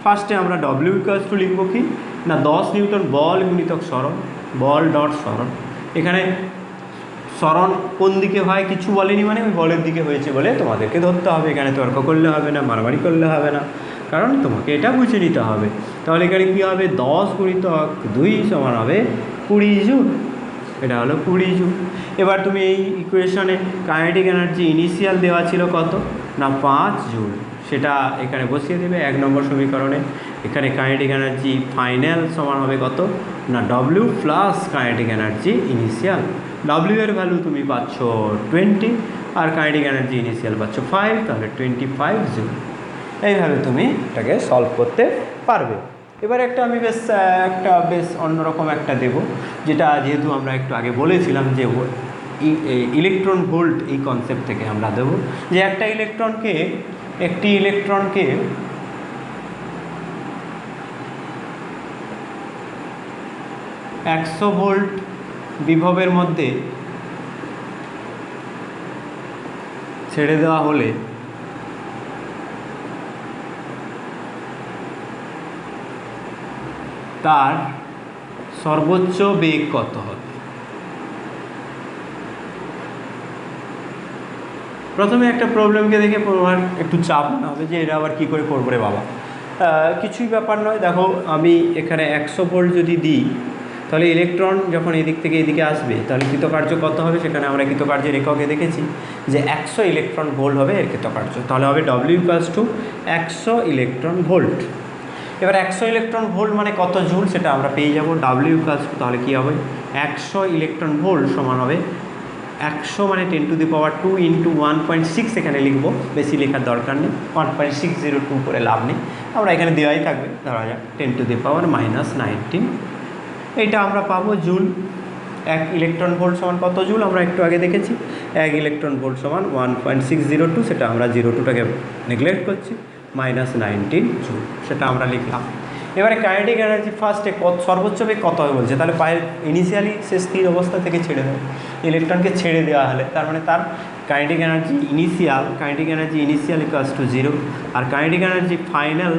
ফার্স্টে আমরা ডব্লিউ ইকুয়ালস টু লিখব কি না 10 নিউটন বল গুণিতক সরণ, বল ডট সরণ। এখানে সরণ কোন দিকে হয় কিছু বলেনি, মানে ওই বলের দিকে হয়েছে বলে তোমাদেরকে ধরতে হবে। এখানে তর্ক করলে হবে না, মারামারি করলে হবে না, কারণ তোমাকে এটা বুঝে নিতে হবে। তাহলে এখানে কী হবে 10 গুণিতক 2 সমান হবে 20 জুল। এটা হলো 20 জুল। এবার তুমি এই ইকুয়েশনে কাইনেটিক এনার্জি ইনিশিয়াল দেওয়া ছিল কত না 5 জুল, সেটা এখানে বসিয়ে দেবে 1 নম্বর সমীকরণে। এখানে কাইনেটিক এনার্জি ফাইনাল সমান হবে কত না W plus kinetic energy initial. W এর ভ্যালু তুমি পাচ্ছ 20 আর কাইনেটিক এনার্জি ইনিশিয়াল পাচ্ছ 5, তাহলে 25 জুল। এইভাবে তুমি এটাকে সলভ করতে পারবে। এবার আমি বেশ অন্যরকম একটা দেব, যেটা যেহেতু আমরা একটু আগে বলেছিলাম যে ইলেকট্রন ভোল্ট, এই কনসেপ্ট থেকে আমরা দেব যে একটি ইলেকট্রনকে 100 ভোল্ট বিভবের মধ্যে ছেড়ে দেওয়া হলে তার সর্বোচ্চ বেগ কত হবে? প্রথমে একটা প্রবলেমকে দেখে তোমার একটু চাপ না হবে যে এটা আবার কী করে করবো রে বাবা। কিছুই ব্যাপার নয়। দেখো আমি এখানে 100 ভোল্ট যদি দিই, তাহলে ইলেকট্রন যখন এদিক থেকে এদিকে আসবে তাহলে কৃতকার্য কত হবে? সেখানে আমরা কৃতকার্যের এককে দেখেছি যে 100 ইলেকট্রন ভোল্ট হবে এর কৃতকার্য। তাহলে হবে W equals two 100 electron volt. এবার 100 ইলেকট্রন ভোল্ট মানে কত জুল সেটা আমরা পেয়ে যাব। ডব্লিউ ইকুয়ালস টু তাহলে কী হবে 100 ইলেকট্রন ভোল্ট সমান হবে 100 মানে 10⁻² ইন্টু 1.6 এখানে লিখবো, বেশি লেখার দরকার নেই, 1.602 করে লাভ নেই, আমরা এখানে দেওয়াই থাকবে, ধরা যাক 10⁻−19। এইটা আমরা পাবো জুল। 1 ইলেকট্রন ভোল্ট সমান কত জুল আমরা একটু আগে দেখেছি, 1 ইলেকট্রন ভোল্ট সমান 1.602, সেটা আমরা 02টাকে নেগলেক্ট করছি, -19 জুল, সেটা আমরা লিখলাম। এবারে কাইনেটিক এনার্জি ফার্স্টে সর্বোচ্চ বেগ কত হবে বলছে, তাহলে পায়ের ইনিশিয়ালি সে স্থির অবস্থা থেকে ছেড়ে দেবে, ইলেকট্রনকে ছেড়ে দেওয়া হলে তার মানে তার kinetic energy initial equals to 0, আর কাইনেটিক এনার্জি ফাইনাল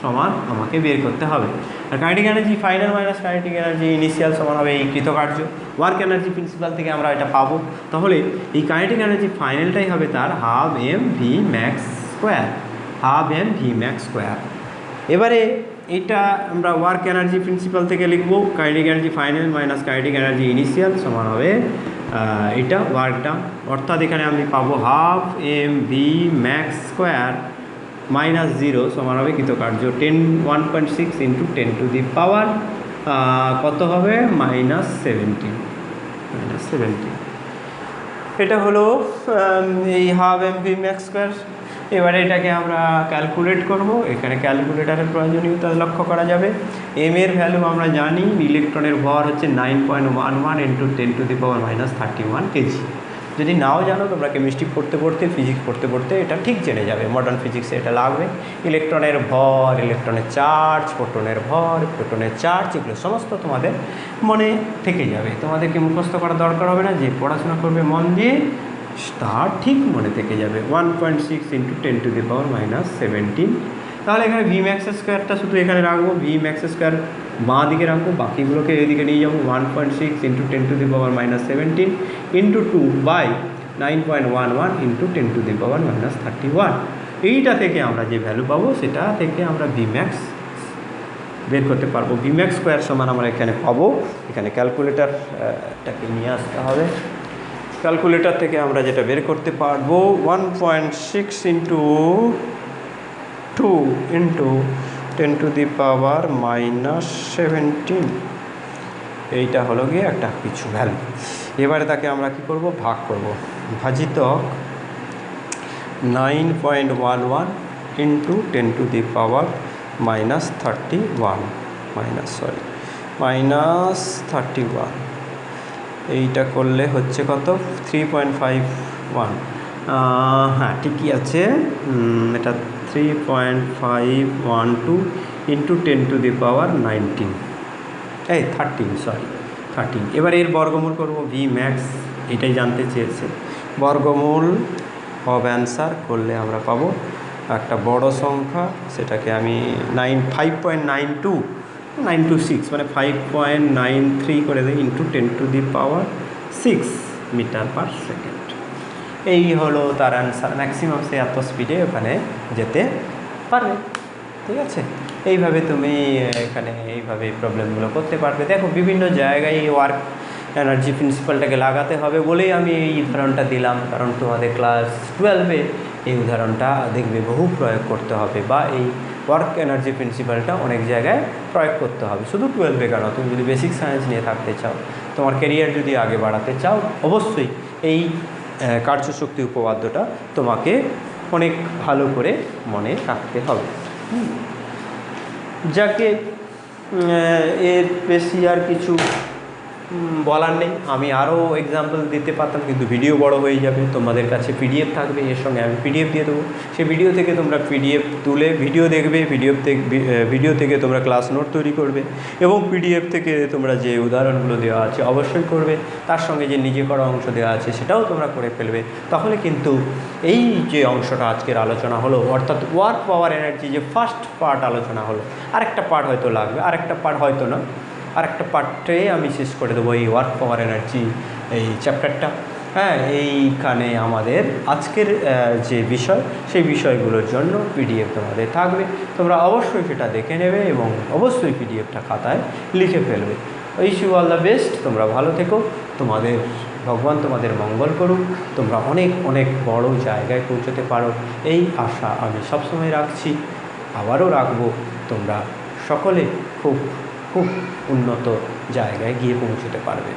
সমান আমাকে বের করতে হবে। আর kinetic energy final minus kinetic energy initial সমান হবে এই কৃতকার্য, ওয়ার্ক এনার্জি প্রিন্সিপাল থেকে আমরা এটা পাবো। তাহলে এই কাইনেটিক এনার্জি ফাইনালটাই হবে তার 12 mv max square. Half M V max square. এবারে এটা আমরা ওয়ার্ক এনার্জি প্রিন্সিপাল থেকে লিখবো, kinetic energy final minus kinetic energy initial সমান হবে এটা ওয়ার্কটা, অর্থাৎ এখানে আমি পাবো half M V max square minus 0 সমান হবে কৃতকার্য 1.6 ইন্টু 10⁻⁻, কত হবে -17। এটা হলো এই half M V max square. এবারে এটাকে আমরা ক্যালকুলেট করব, এখানে ক্যালকুলেটারের প্রয়োজনীয়তা লক্ষ্য করা যাবে। এম এর ভ্যালু আমরা জানি, ইলেকট্রনের ভর হচ্ছে 9.11 ইন্টু 10⁻31 কেজি। যদি নাও জানো তোমরা কেমিস্ট্রি পড়তে পড়তে ফিজিক্স পড়তে পড়তে এটা ঠিক জেনে যাবে, মডার্ন ফিজিক্সে এটা লাগবে। ইলেকট্রনের ভর, ইলেকট্রনের চার্জ, প্রোটনের ভর, প্রোটনের চার্জ, এগুলো সমস্ত তোমাদের মনে থেকে যাবে, তোমাদেরকে মুখস্থ করার দরকার হবে না। যে পড়াশোনা করবে মন দিয়ে তার ঠিক মনে থেকে যাবে। 1.6 ইন্টু 10⁻17। তাহলে এখানে ভি ম্যাক্স স্কোয়ারটা শুধু এখানে রাখবো, ভি ম্যাক্স স্কোয়ার বাঁ দিকে রাখবো, বাকিগুলোকে এদিকে নিয়ে যাবো। 1.6 ইন্টু 10⁻17 ইন্টু 2/9.11 ইন্টু 10⁻31। এইটা থেকে আমরা যে ভ্যালু পাবো সেটা থেকে আমরা ভি ম্যাক্স বের করতে পারবো। ভি ম্যাক্স স্কোয়ার সমান আমরা এখানে পাবো, এখানে ক্যালকুলেটারটাকে নিয়ে আসতে হবে। ক্যালকুলেটর থেকে আমরা যেটা বের করতে পারবো 1.6 ইন্টু 2 ইন্টু 10⁻17, এইটা হলো গিয়ে একটা কিছু ভ্যালু। এবারে তাকে আমরা কি করব, ভাগ করব, ভাজিত 9.11 ইন্টু 10⁻31 এইটা করলে হচ্ছে কত 3.51। হ্যাঁ ঠিকই আছে, এটা 3.512 ইন্টু 10⁻13 13। এবার এর বর্গমূল করব, ভি ম্যাক্স এটাই জানতে চেয়েছে। বর্গমূল অব অ্যান্সার করলে আমরা পাবো একটা বড় সংখ্যা, সেটাকে আমি 5.926 মানে 5.93 করে দিই ইন্টু 10⁻6 মিটার পার সেকেন্ড। এই হলো তার অ্যান্সার। ম্যাক্সিমাম সে এত স্পিডে ওখানে যেতে পারবে। ঠিক আছে, এইভাবে তুমি এখানে এইভাবে প্রবলেমগুলো করতে পারবে। দেখো বিভিন্ন জায়গায় এই ওয়ার্ক এনার্জি প্রিন্সিপালটাকে লাগাতে হবে বলেই আমি এই উদাহরণটা দিলাম, কারণ তোমাদের ক্লাস 12-এ এই উদাহরণটা দেখবে বহু প্রয়োগ করতে হবে, বা এই ওয়ার্ক এনার্জি প্রিন্সিপালটা অনেক জায়গায় প্রয়োগ করতে হবে। শুধু 12-এ কেন, তুমি যদি বেসিক সায়েন্স নিয়ে থাকতে চাও, তোমার ক্যারিয়ার যদি আগে বাড়াতে চাও, অবশ্যই এই কার্যশক্তি উপপাদ্যটা তোমাকে অনেক ভালো করে মনে রাখতে হবে। যাকে এর বেশি আর কিছু বলার নেই। আমি আরও এক্সাম্পল দিতে পারতাম, কিন্তু ভিডিও বড় হয়ে যাবে। তোমাদের কাছে পিডিএফ থাকবে, এর সঙ্গে আমি পিডিএফ দিয়ে দেবো। সেই ভিডিও থেকে তোমরা পিডিএফ তুলে ভিডিও দেখবে, ভিডিও থেকে তোমরা ক্লাস নোট তৈরি করবে, এবং পিডিএফ থেকে তোমরা যে উদাহরণগুলো দেওয়া আছে অবশ্যই করবে। তার সঙ্গে যে নিজে করা অংশ দেওয়া আছে সেটাও তোমরা করে ফেলবে। তাহলে কিন্তু এই যে অংশটা আজকের আলোচনা হলো, অর্থাৎ ওয়ার্ক পাওয়ার এনার্জি যে ফার্স্ট পার্ট আলোচনা হলো, আরেকটা পার্ট হয়তো লাগবে, আরেকটা পার্ট হয়তো না, আরেকটা পার্টে আমি শেষ করে দেবো এই ওয়ার্ক পাওয়ার এনার্জি এই চ্যাপ্টারটা। হ্যাঁ, এইখানে আমাদের আজকের যে বিষয়, সেই বিষয়গুলোর জন্য পিডিএফ তোমাদের থাকবে। তোমরা অবশ্যই সেটা দেখে নেবে এবং অবশ্যই পিডিএফটা খাতায় লিখে ফেলবে। Wish you all the best. তোমরা ভালো থেকো, তোমাদের ভগবান তোমাদের মঙ্গল করুক, তোমরা অনেক অনেক বড় জায়গায় পৌঁছতে পারো, এই আশা আমি সবসময় রাখছি, আবারও রাখবো। তোমরা সকলে খুব খুব উন্নত জায়গায় গিয়ে পৌঁছতে পারবে।